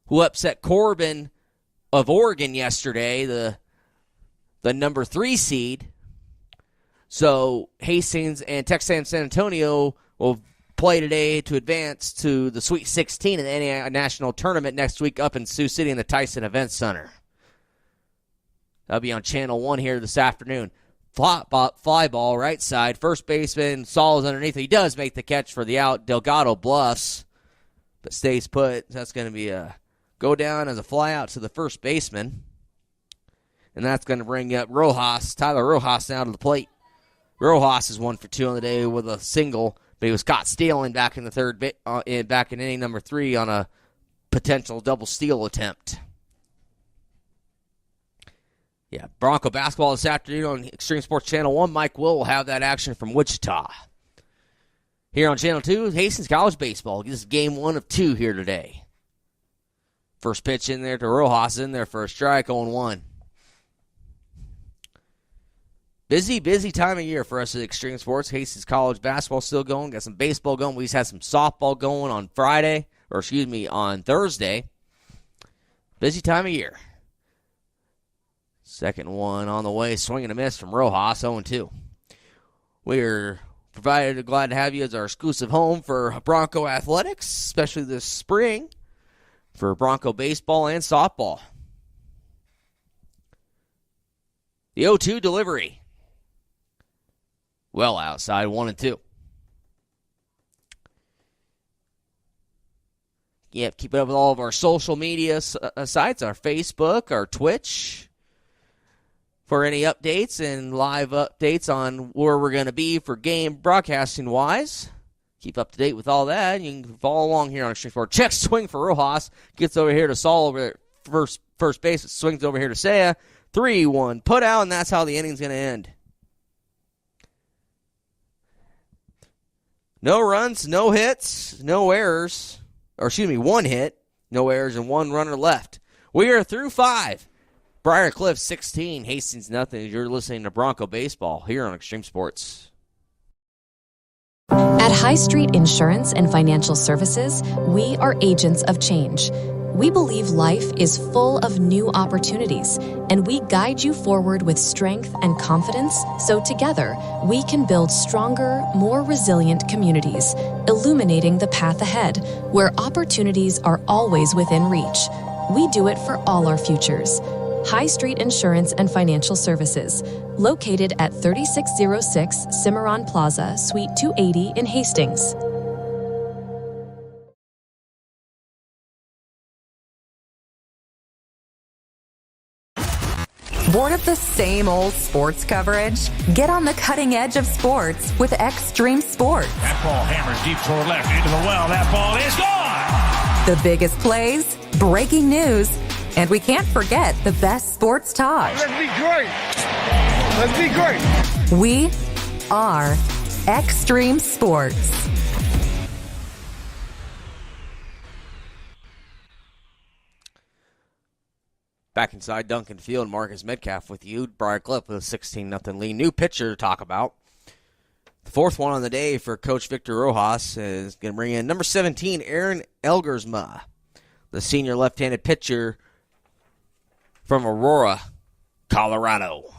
who upset Corbin of Oregon yesterday, the number 3 seed. So Hastings and Texas San Antonio will play today to advance to the Sweet 16 in the NAIA National Tournament next week up in Sioux City in the Tyson Event Center. That'll be on Channel 1 here this afternoon. Fly ball, right side. First baseman, Saul is underneath. He does make the catch for the out. Delgado bluffs, but stays put. That's going to be a go down as a fly out to the first baseman. And that's going to bring up Rojas, Tyler Rojas, now to the plate. Rojas is 1 for 2 on the day with a single, but he was caught stealing back in the back in inning number 3 on a potential double steal attempt. Yeah, Bronco basketball this afternoon on Extreme Sports Channel 1. Mike will have that action from Wichita. Here on Channel 2, Hastings College baseball. This is game 1 of 2 here today. First pitch in there to Rojas, in there for a strike, 0-1. Busy time of year for us at Extreme Sports. Hastings College basketball still going. Got some baseball going. We just had some softball going on on Thursday. Busy time of year. Second one on the way. Swing and a miss from Rojas, 0-2. We're glad to have you as our exclusive home for Bronco athletics, especially this spring for Bronco baseball and softball. The 0-2 delivery. Well outside, 1-2. Yep, keep it up with all of our social media sites, our Facebook, our Twitch, for any updates and live updates on where we're going to be for game broadcasting-wise. Keep up to date with all that. You can follow along here on Extreme Sports. Check swing for Rojas. Gets over here to Saul over at first base. It swings over here to Saya. 3-1 put out, and that's how the inning's going to end. No runs, no hits, no errors. Or excuse me, 1 hit, no errors, and 1 runner left. We are through 5. Briar Cliff 16, Hastings nothing. You're listening to Bronco Baseball here on Extreme Sports. At High Street Insurance and Financial Services, we are agents of change. We believe life is full of new opportunities, and we guide you forward with strength and confidence so together we can build stronger, more resilient communities, illuminating the path ahead, where opportunities are always within reach. We do it for all our futures. High Street Insurance and Financial Services, located at 3606 Cimarron Plaza, Suite 280 in Hastings. Bored of the same old sports coverage? Get on the cutting edge of sports with Extreme Sports. That ball hammers deep toward left into the well. That ball is gone. The biggest plays, breaking news, and we can't forget the best sports talk. Let's be great. Let's be great. We are Extreme Sports. Back inside Duncan Field, Marcus Metcalf with you. Briar Cliff with a 16-0 lead. New pitcher to talk about. The fourth one on the day for Coach Victor Rojas is going to bring in number 17, Aaron Elgersma, the senior left-handed pitcher from Aurora, Colorado.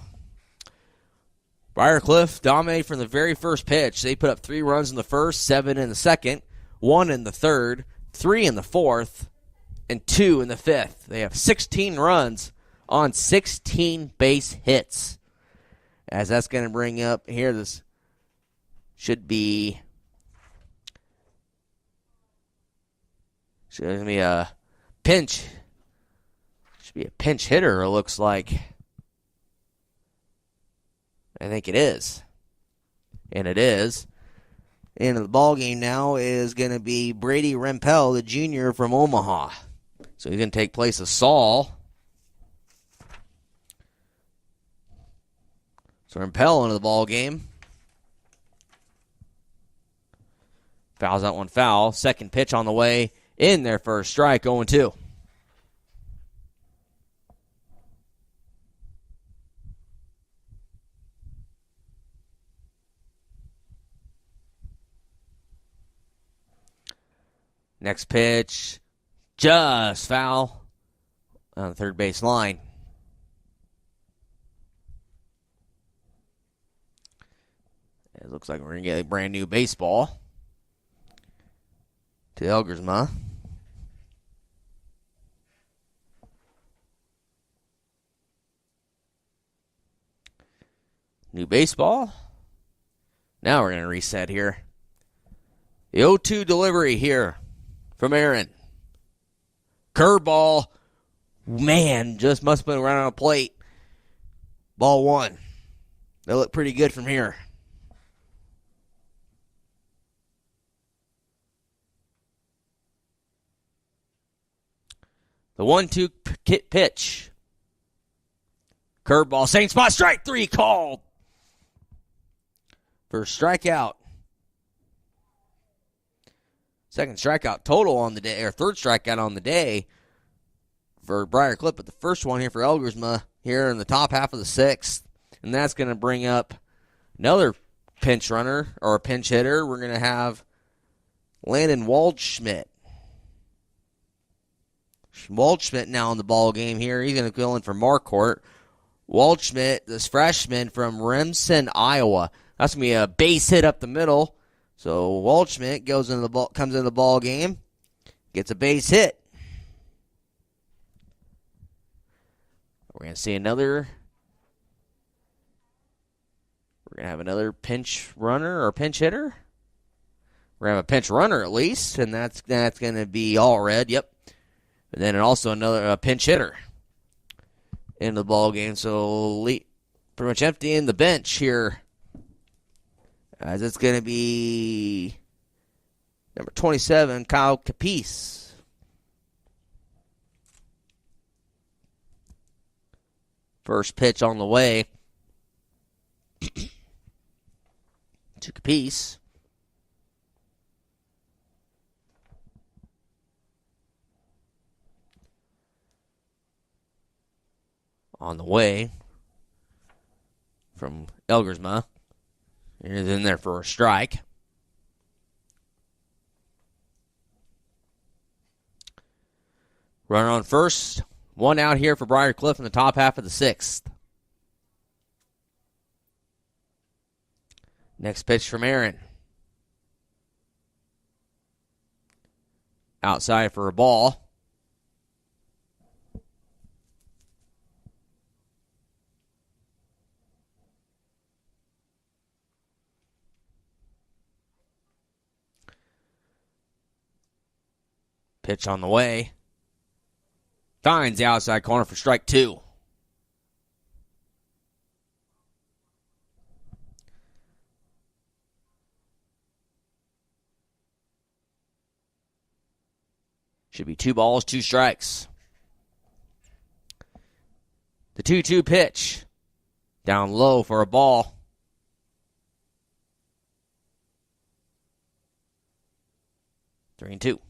Briar Cliff dominated from the very first pitch. They put up 3 runs in the first, 7 in the second, 1 in the third, 3 in the fourth, and 2 in the fifth. They have 16 runs on 16 base hits. As that's going to bring up here, this should be a pinch. Should be a pinch hitter, it looks like. I think it is. And it is. And the ball game now is going to be Brady Rempel, the junior from Omaha. So he's going to take place of Saul. So Rempel into the ball game. Fouls that one foul. Second pitch on the way in there for a strike, 0-2. Next pitch, Just foul on the third base line. It looks like we're going to get a brand new baseball to Elgersma. New baseball. Now we're going to reset here. The 0-2 delivery here from Aaron. Curveball. Man, just must have been right on a plate. Ball one. They look pretty good from here. The 1-2 pitch. Curveball, same spot, strike three called. First strikeout. Second strikeout total on the day, or third strikeout on the day for Briar Cliff, but the first one here for Elgersma here in the top half of the sixth. And that's going to bring up another pinch runner or a pinch hitter. We're going to have Landon Waldschmidt. Waldschmidt now in the ball game here. He's going to go in for Marquardt. Waldschmidt, this freshman from Remsen, Iowa. That's going to be a base hit up the middle. So Waldschmidt comes into the ball game, gets a base hit. We're going to see another. We're going to have another pinch runner or pinch hitter. We're going to have a pinch runner at least, and that's going to be all red. Yep. And then also another pinch hitter in the ball game. So pretty much emptying the bench here, as it's going to be number 27, Kyle Capice. First pitch on the way to Capice. On the way from Elgersma. He's in there for a strike. Runner on first. One out here for Briar Cliff in the top half of the sixth. Next pitch from Aaron. Outside for a ball. Pitch on the way. Finds the outside corner for strike two. Should be 2 balls, 2 strikes. The 2-2 pitch. Down low for a ball. Three and two.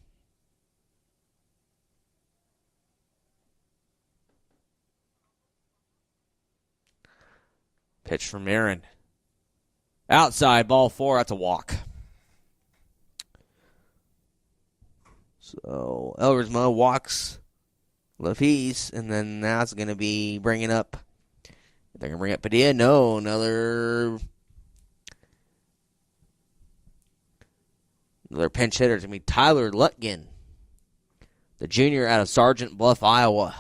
Pitch from Aaron. Outside, ball 4. That's a walk. So, Elgersma walks Lafitte, and then that's going to be bringing up. They're going to bring up Padilla. No, another pinch hitter. It's going to be Tyler Lutgen, the junior out of Sergeant Bluff, Iowa.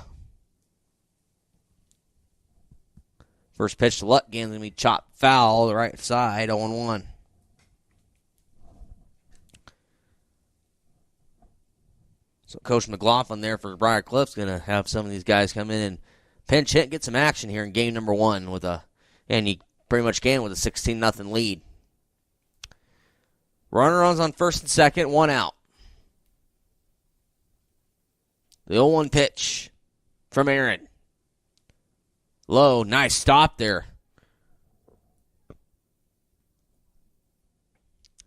First pitch to Lutgen is going to be chopped foul, the right side, 0-1. So Coach McLaughlin there for Briar Cliff's going to have some of these guys come in and pinch hit and get some action here in game number 1 and you pretty much can with a 16-0 lead. Runner runs on first and second, 1 out. The 0-1 pitch from Aaron. Low, nice stop there.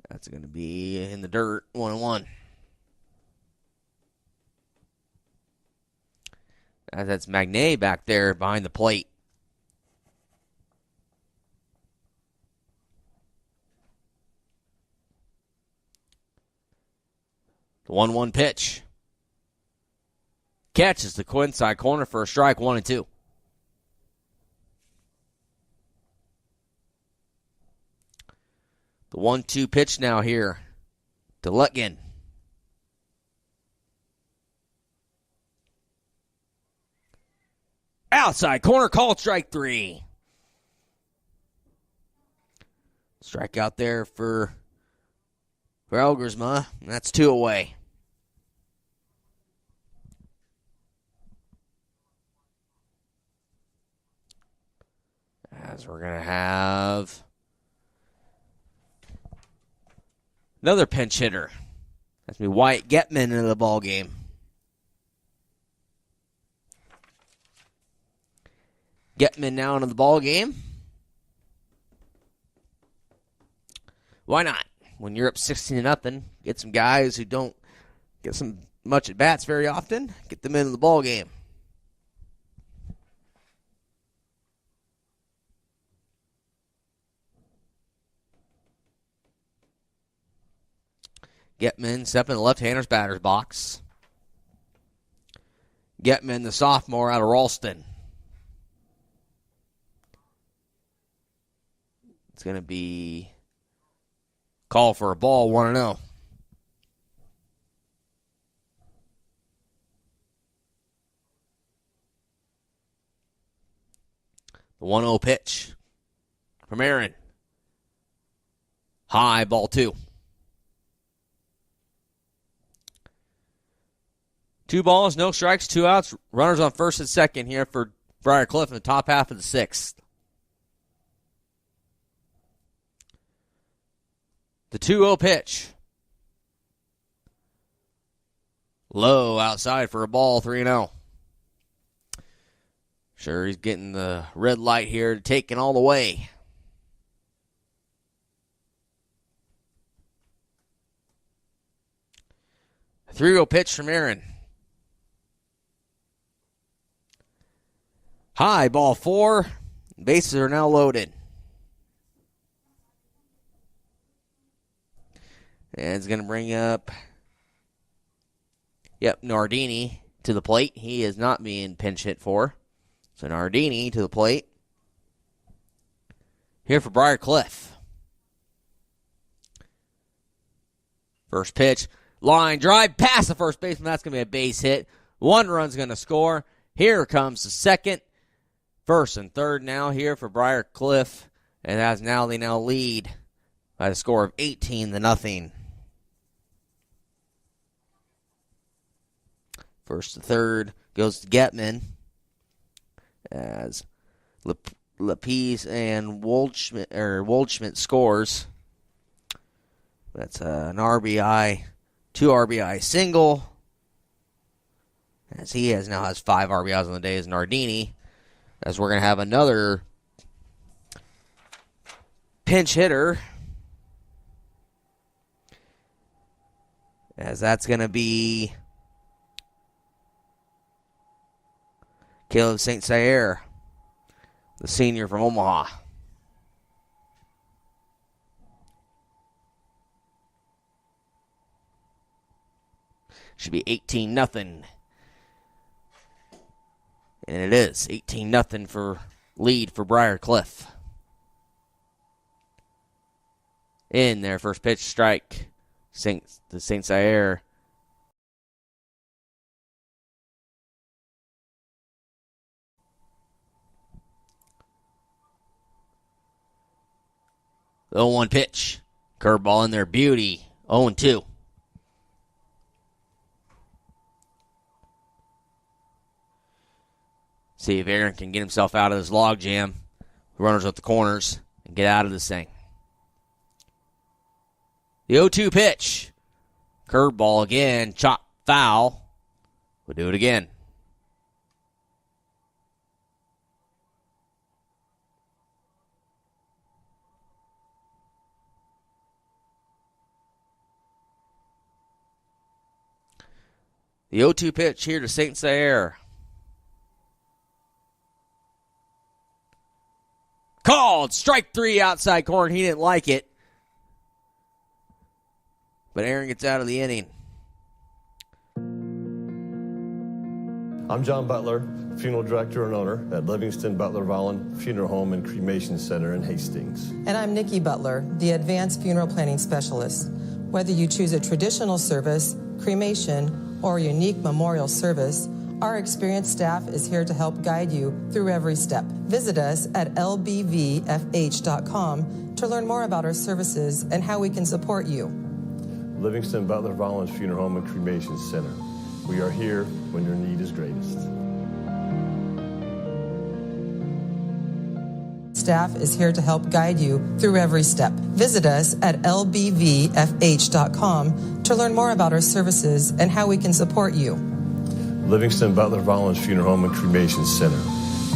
That's going to be in the dirt, 1-1. That's Magnay back there behind the plate. The 1-1 pitch. Catches the inside corner for a strike, 1-2. The 1-2 pitch now here to Lutgen. Outside corner, called strike 3. Strike out there for Elgersma. That's 2 away. As we're going to have another pinch hitter. That's me, Wyatt Getman into the ball game. Getman now into the ball game. Why not? When you're up 16-0, get some guys who don't get some much at bats very often. Get them into the ball game. Getman stepping in the left-hander's batter's box. Getman, the sophomore out of Ralston. It's going to be call for a ball, 1-0. The 1-0 pitch from Aaron. High, ball 2. 2 balls, no strikes, 2 outs. Runners on first and second here for Briar Cliff in the top half of the 6th. The 2-0 pitch. Low outside for a ball, 3-0. Sure, he's getting the red light here, taking all the way. A 3-0 pitch from Aaron. High, ball 4. Bases are now loaded. And it's going to bring up, Nardini to the plate. He is not being pinch hit for. So Nardini to the plate. Here for Briar Cliff. First pitch. Line drive past the first baseman. That's going to be a base hit. 1 run's going to score. Here comes the second. First and third now here for Briar Cliff. And they now lead by the score of 18-0. First to third goes to Getman as Lapise and Waldschmidt scores. That's an RBI, 2 RBI single. As he now has 5 RBIs on the day as Nardini. As we're going to have another pinch hitter. As that's going to be Caleb St. Cyr, the senior from Omaha. Should be 18-0. And it is 18-0 for lead for Briar Cliff. In their first pitch, strike. St. Cyr. The 0-1 pitch. Curveball in there. Beauty. 0-2. See if Aaron can get himself out of this log jam. Runners at the corners and get out of this thing. The 0-2 pitch. Curveball again. Chop foul. We'll do it again. The 0-2 pitch here to St. Cyr. Called. Strike 3 outside corner. He didn't like it. But Aaron gets out of the inning. I'm John Butler, funeral director and owner at Livingston Butler Vollen Funeral Home and Cremation Center in Hastings. And I'm Nikki Butler, the advanced funeral planning specialist. Whether you choose a traditional service, cremation, or a unique memorial service, our experienced staff is here to help guide you through every step. Visit us at lbvfh.com to learn more about our services and how we can support you. Livingston Butler Vollen Funeral Home and Cremation Center. We are here when your need is greatest. Staff is here to help guide you through every step. Visit us at lbvfh.com to learn more about our services and how we can support you. Livingston Butler Vollen Funeral Home and Cremation Center.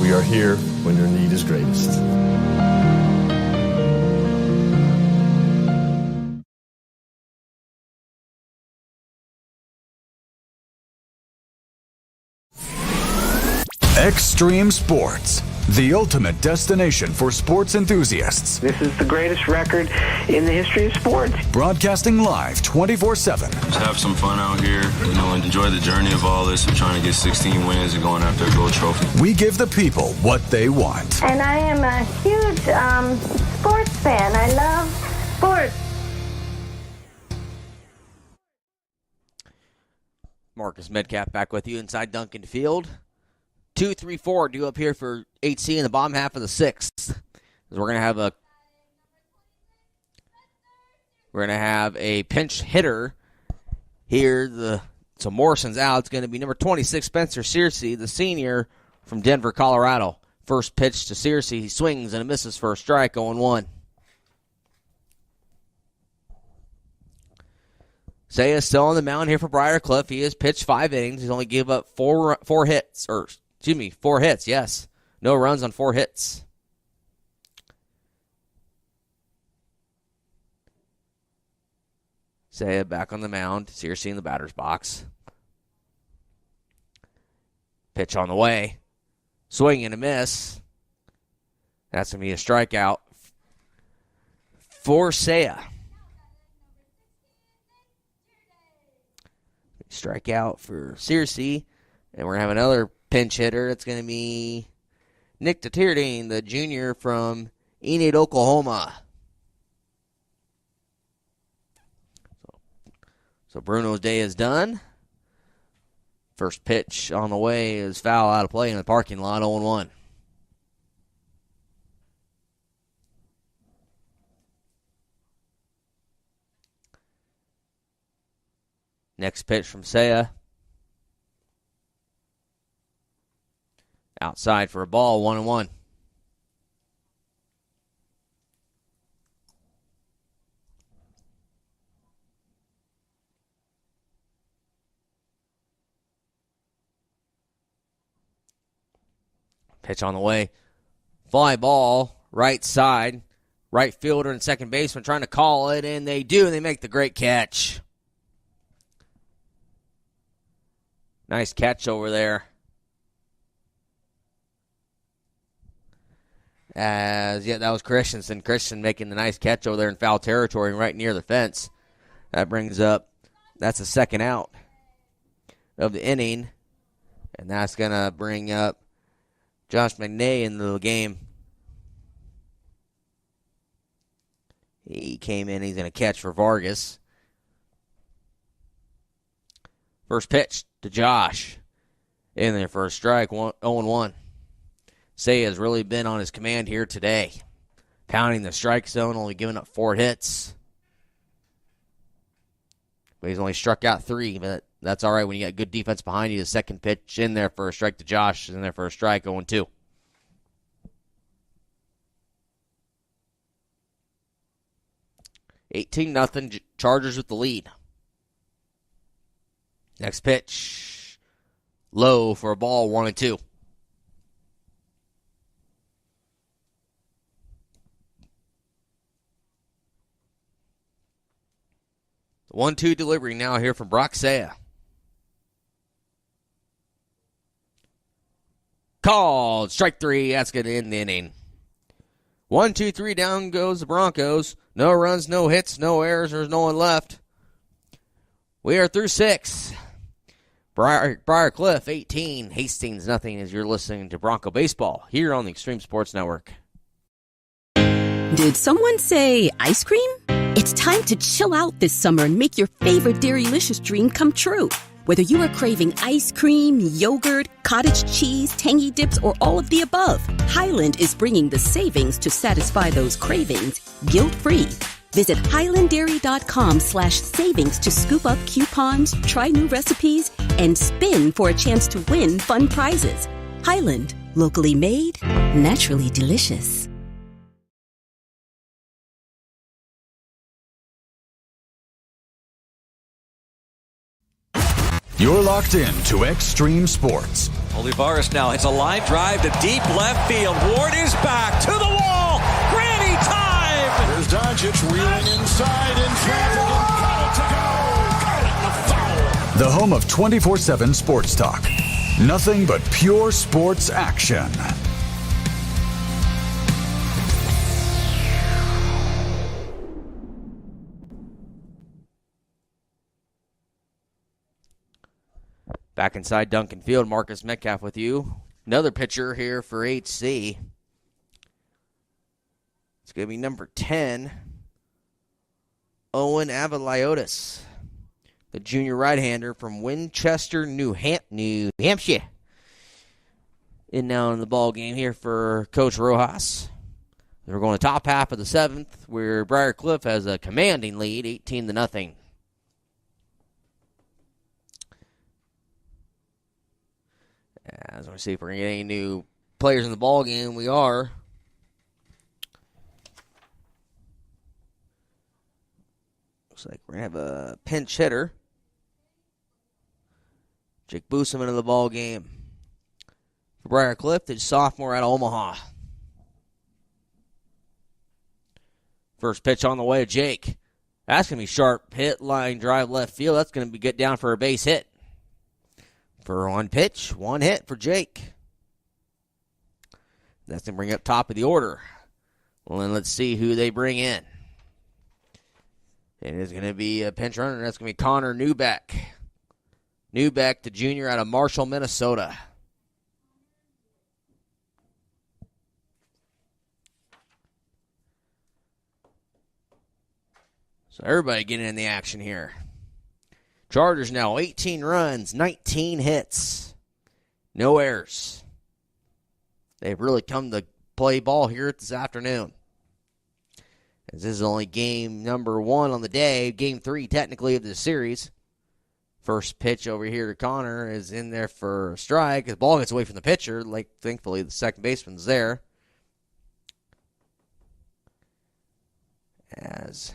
We are here when your need is greatest. Extreme Sports, the ultimate destination for sports enthusiasts. This is the greatest record in the history of sports. Broadcasting live 24/7. Just have some fun out here, and enjoy the journey of all this of trying to get 16 wins and going after a gold trophy. We give the people what they want. And I am a huge sports fan. I love sports. Marcus Metcalf back with you inside Duncan Field. 2-3-4 due up here for HC in the bottom half of the sixth. We're gonna have a pinch hitter here. So Morrison's out. It's gonna be number 26 Spencer Searcy, the senior from Denver, Colorado. First pitch to Searcy. He swings and it misses for a strike, 0-1. Saya still on the mound here for Briarcliff. He has pitched 5 innings. He's only gave up four hits. Four hits, yes. No runs on 4 hits. Saya back on the mound. Searcy in the batter's box. Pitch on the way. Swing and a miss. That's going to be a strikeout for Saya. Strikeout for Searcy. And we're going to have another pinch hitter. It's going to be Nick Tatierdine, the junior from Enid, Oklahoma. So Bruno's day is done. First pitch on the way is foul out of play in the parking lot, 0-1. Next pitch from Saya. Outside for a ball, 1-1. Pitch on the way. Fly ball, right side. Right fielder and second baseman trying to call it, and they do, and they make the great catch. Nice catch over there. That was Christensen. Christensen making the nice catch over there in foul territory right near the fence. That's the second out of the inning. And that's going to bring up Josh McNay into the game. He came in. He's going to catch for Vargas. First pitch to Josh. In there for a strike, 0-1. Say has really been on his command here today. Pounding the strike zone, only giving up 4 hits. But he's only struck out 3, but that's all right when you got good defense behind you. The second pitch in there for a strike to Josh, in there for a strike, 0-2. $18-0, Chargers with the lead. Next pitch, low for a ball, 1-2. The 1-2 delivery now here from Brock Saya. Called. Strike 3. That's going to end the inning. 1-2-3. Down goes the Broncos. No runs, no hits, no errors. There's no one left. We are through 6. Briar Cliff 18, Hastings nothing, as you're listening to Bronco Baseball here on the Extreme Sports Network. Did someone say ice cream? It's time to chill out this summer and make your favorite Dairylicious dream come true. Whether you are craving ice cream, yogurt, cottage cheese, tangy dips, or all of the above, Highland is bringing the savings to satisfy those cravings guilt-free. Visit highlanddairy.com/savings to scoop up coupons, try new recipes, and spin for a chance to win fun prizes. Highland, locally made, naturally delicious. You're locked in to Extreme Sports. Olivares now hits a line drive to deep left field. Ward is back to the wall. Granny time! There's Doncic reeling inside in traffic and got it to go. Got it in the foul. The home of 24/7 Sports Talk. Nothing but pure sports action. Back inside Duncan Field, Marcus Metcalf with you. Another pitcher here for HC. It's going to be number 10, Owen Avaliotis, the junior right-hander from Winchester, New Hampshire. In now in the ball game here for Coach Rojas. We're going to top half of the 7th, where Briar Cliff has a commanding lead, 18-0. As we see if we're going to get any new players in the ball game, we are. Looks like we're going to have a pinch hitter. Jake Boosum into the ball game. For Briar Cliff, the sophomore out of Omaha. First pitch on the way to Jake. That's going to be sharp hit, line drive left field. That's going to be get down for a base hit. For one pitch, one hit for Jake. That's going to bring up top of the order. Well, then let's see who they bring in. It is going to be a pinch runner. That's going to be Connor Newbeck. Newbeck, the junior out of Marshall, Minnesota. So everybody getting in the action here. Chargers now 18 runs, 19 hits, no errors. They've really come to play ball here this afternoon. As this is only game number 1 on the day, game 3 technically of the series. First pitch over here to Connor is in there for a strike. The ball gets away from the pitcher. Like, thankfully, the second baseman's there. As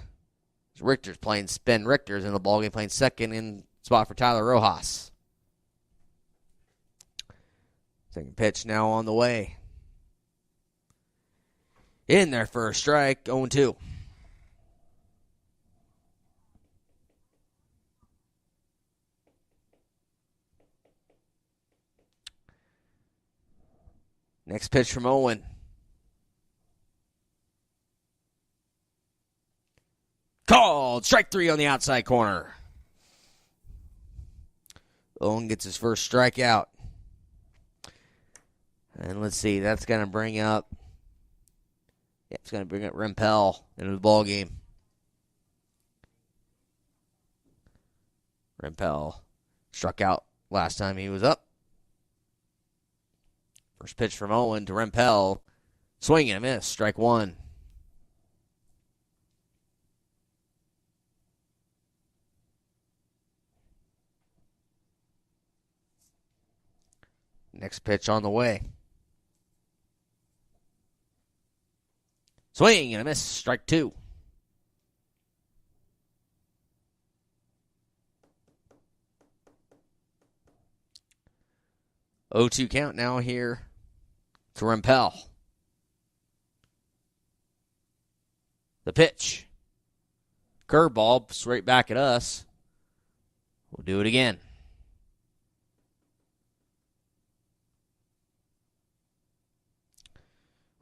Richter's playing Ben Richter's in the ballgame, playing second in spot for Tyler Rojas. Second pitch now on the way. In there for a strike, 0-2. Next pitch from Owen. Called. Strike 3 on the outside corner. Owen gets his first strikeout. And let's see, that's going to bring up... Yeah, it's going to bring up Rempel into the ball game. Rempel struck out last time he was up. First pitch from Owen to Rempel. Swing and a miss. Strike 1. Next pitch on the way. Swing and a miss. Strike 2. Oh, 2 count now here to Rempel. The pitch. Curveball straight back at us. We'll do it again.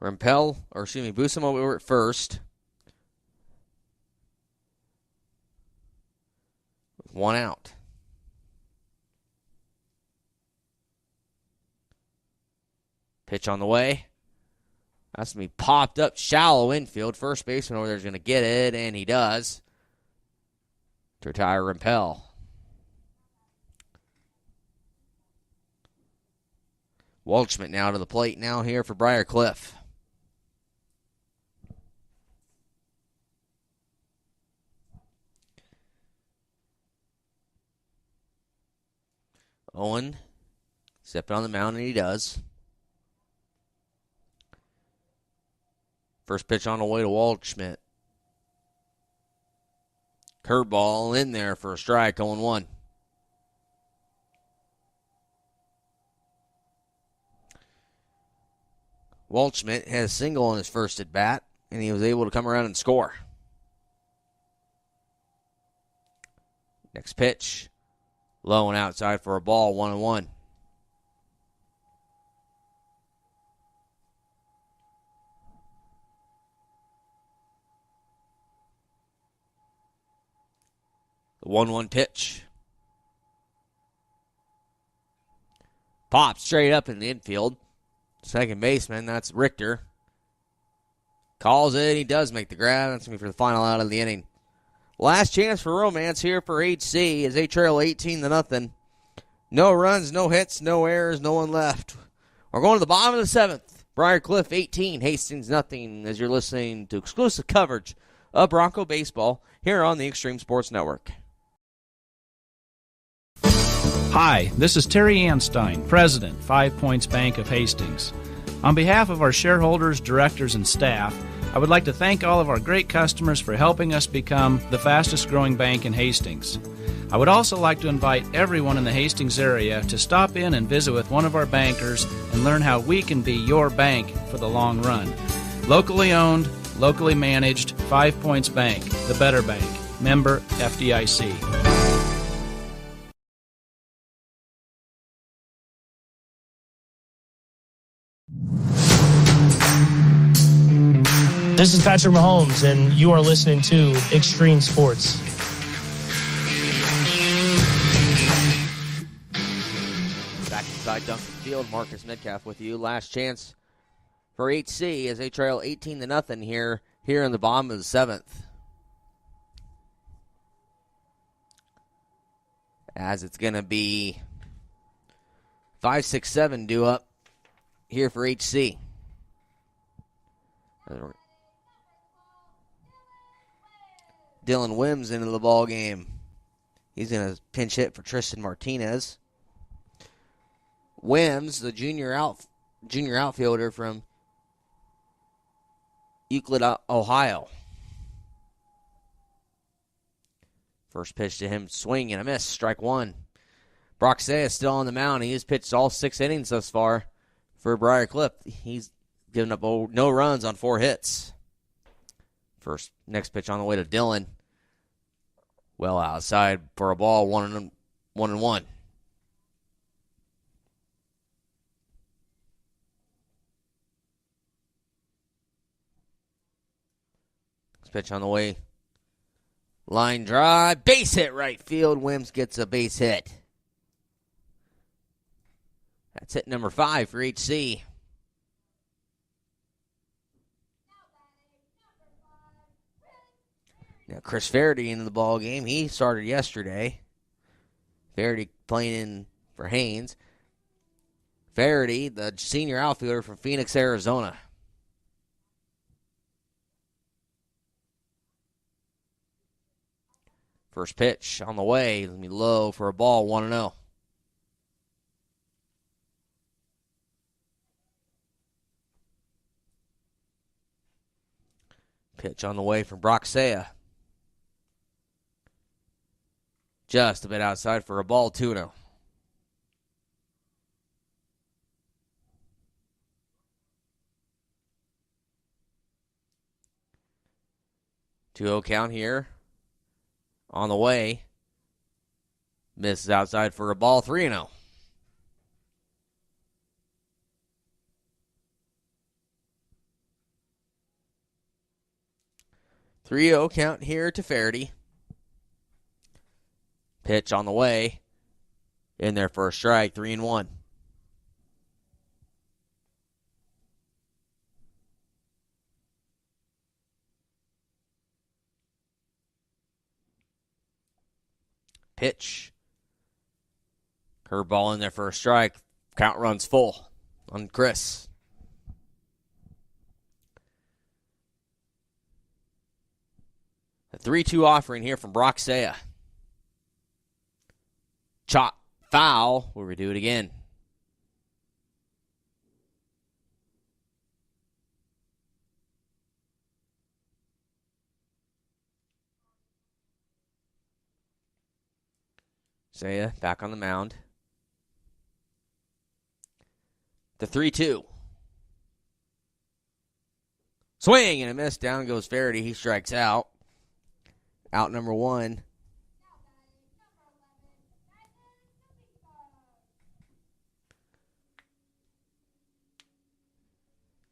Boosum over at first. With 1 out. Pitch on the way. That's going to be popped up shallow infield. First baseman over there is going to get it, and he does. To retire Rempel. Waldschmidt now to the plate now here for Briarcliff. Owen stepping on the mound, and he does. First pitch on the way to Waldschmidt. Curveball in there for a strike, 0-1. Waldschmidt had a single on his first at bat, and he was able to come around and score. Next pitch, low and outside for a ball, 1-1. The 1-1 pitch. Pops straight up in the infield. Second baseman, that's Richter. Calls it, he does make the grab. That's going to be for the final out of the inning. Last chance for romance here for HC as they trail 18-0. No runs, no hits, no errors, no one left. We're going to the bottom of the seventh. Briarcliff 18, Hastings nothing, as you're listening to exclusive coverage of Bronco baseball here on the Extreme Sports Network. Hi, this is Terry Anstein, President, 5 Points Bank of Hastings. On behalf of our shareholders, directors, and staff, I would like to thank all of our great customers for helping us become the fastest growing bank in Hastings. I would also like to invite everyone in the Hastings area to stop in and visit with one of our bankers and learn how we can be your bank for the long run. Locally owned, locally managed, 5 Points Bank, the better bank. Member FDIC. This is Patrick Mahomes, and you are listening to Extreme Sports. Back inside Duncan Field, Marcus Metcalf with you. Last chance for HC as they trail 18-0 here in the bottom of the seventh. As it's going to be 5-6-7 due up here for HC. Dylan Wims into the ball game. He's going to pinch hit for Tristan Martinez. Wims, the junior outfielder from Euclid, Ohio. First pitch to him, swing and a miss, strike one. Brock Sayah still on the mound. He has pitched all 6 innings thus far for Briarcliff. He's given up no runs on 4 hits. Next pitch on the way to Dylan. Well outside for a ball, 1-1. Next pitch on the way. Line drive, base hit right field. Wims gets a base hit. That's hit number 5 for HC. Now, Chris Faraday into the ball game. He started yesterday. Faraday playing in for Haynes. Faraday, the senior outfielder from Phoenix, Arizona. First pitch on the way. It's going to be low for a ball, 1-0. Pitch on the way from Brock Sayah. Just a bit outside for a ball, 2-0. Two-0 count here. On the way. Misses outside for a ball, 3-0. Three-0 count here to Faraday. Pitch on the way. In there for a strike, 3-1. Pitch. Curveball in there for a strike. Count runs full on Chris. A 3-2 offering here from Brock Saya. Chop, foul. We'll redo it again. Saya back on the mound. The 3-2. Swing and a miss. Down goes Faraday. He strikes out. Out number 1.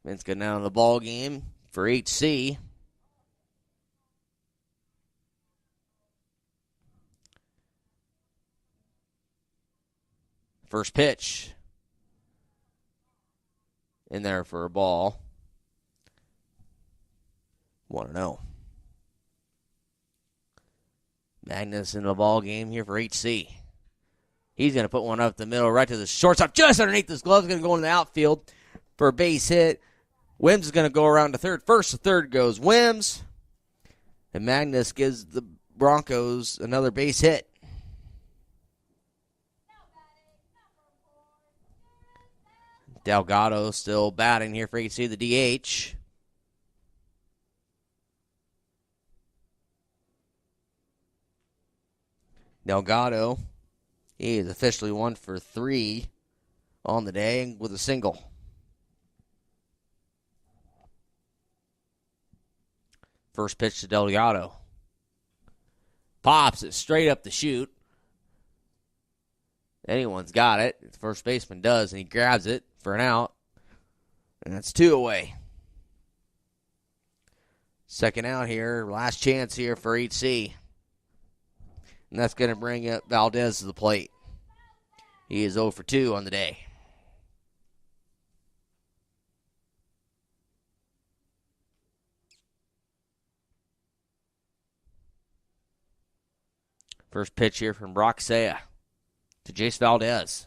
Vince getting out of the ball game for HC. First pitch. In there for a ball. 1-0. Magnus in the ball game here for HC. He's going to put one up the middle right to the shortstop. Just underneath his glove. Going to go in the outfield for a base hit. Wims is going to go around to third. First to third goes Wims. And Magnus gives the Broncos another base hit. Delgado still batting here for HC, the DH. Delgado, he is officially 1 for 3 on the day with a single. First pitch to Delgado. Pops it straight up the chute. Anyone's got it. The first baseman does, and he grabs it for an out. And that's 2 away. Second out here. Last chance here for HC. And that's going to bring up Valdez to the plate. He is 0 for 2 on the day. First pitch here from Brock Saya to Jace Valdez.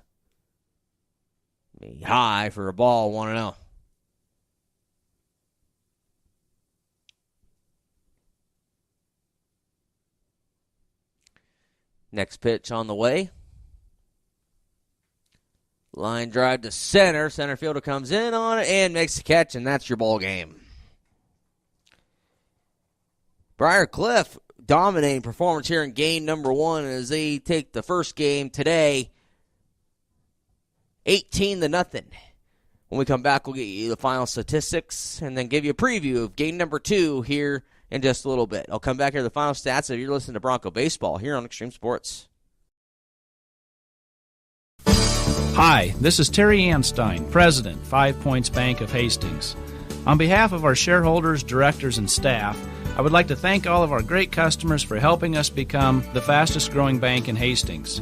High for a ball, 1-0. Next pitch on the way. Line drive to center. Center fielder comes in on it and makes the catch, and that's your ball game. Briar Cliff dominating performance here in game number 1 as they take the first game today 18-0. When we come back, we'll get you the final statistics and then give you a preview of game number 2 here in just a little bit. I'll come back here to the final stats if you're listening to Bronco Baseball here on Extreme Sports. Hi, this is Terry Anstein, President, 5 Points Bank of Hastings. On behalf of our shareholders, directors, and staff, I would like to thank all of our great customers for helping us become the fastest growing bank in Hastings.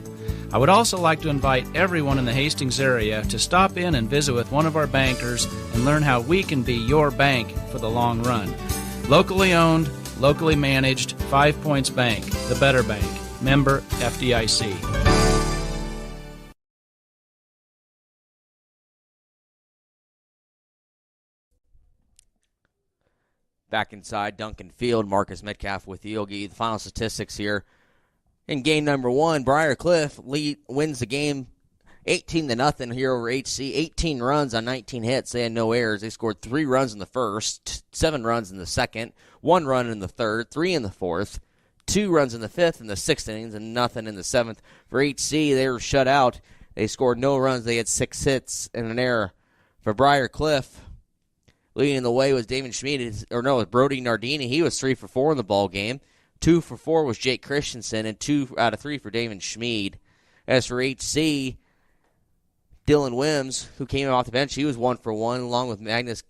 I would also like to invite everyone in the Hastings area to stop in and visit with one of our bankers and learn how we can be your bank for the long run. Locally owned, locally managed, 5 Points Bank, the better bank. Member FDIC. Back inside Duncan Field, Marcus Metcalf with you. I'll give you the final statistics here. In game number 1, Briar Cliff wins the game 18-0 here over HC. 18 runs on 19 hits. They had no errors. They scored 3 runs in the first, 7 runs in the second, 1 run in the third, 3 in the fourth, 2 runs in the fifth and the sixth innings, and nothing in the seventh. For HC, they were shut out. They scored no runs. They had 6 hits and an error. For Briar Cliff, leading the way was David Schmid, it was Brody Nardini. He was 3 for 4 in the ball game. 2 for 4 was Jake Christensen, and 2 out of 3 for David Schmid. As for HC, Dylan Wims, who came off the bench, he was 1 for 1, along with Magnus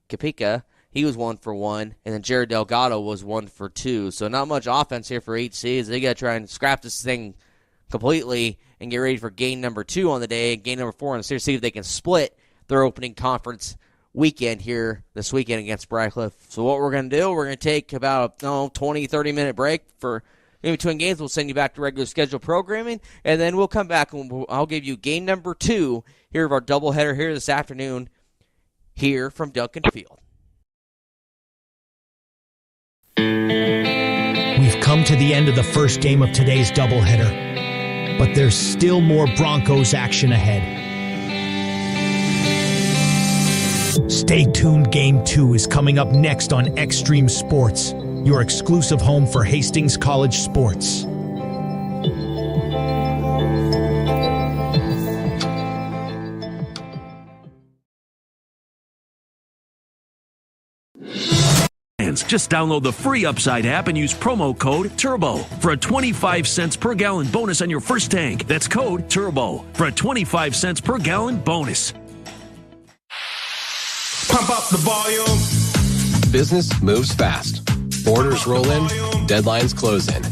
Kapika. He was 1 for 1, and then Jared Delgado was 1 for 2. So not much offense here for HC as they got to try and scrap this thing completely and get ready for game number 2 on the day, and game number 4 on the series, see if they can split their opening conference weekend here this weekend against Briar Cliff. So what we're going to do, we're going to take about a 20-30 minute break for In between games, we'll send you back to regular scheduled programming, and then we'll come back and I'll give you game number 2 here of our doubleheader here this afternoon here from Duncan Field. We've come to the end of the first game of today's doubleheader, but there's still more Broncos action ahead. Stay tuned. Game 2 is coming up next on Extreme Sports, your exclusive home for Hastings College sports. Just download the free Upside app and use promo code TURBO for a 25 cents per gallon bonus on your first tank. That's code TURBO for a 25 cents per gallon bonus. Pump up the volume. Business moves fast. Orders roll in, deadlines close in.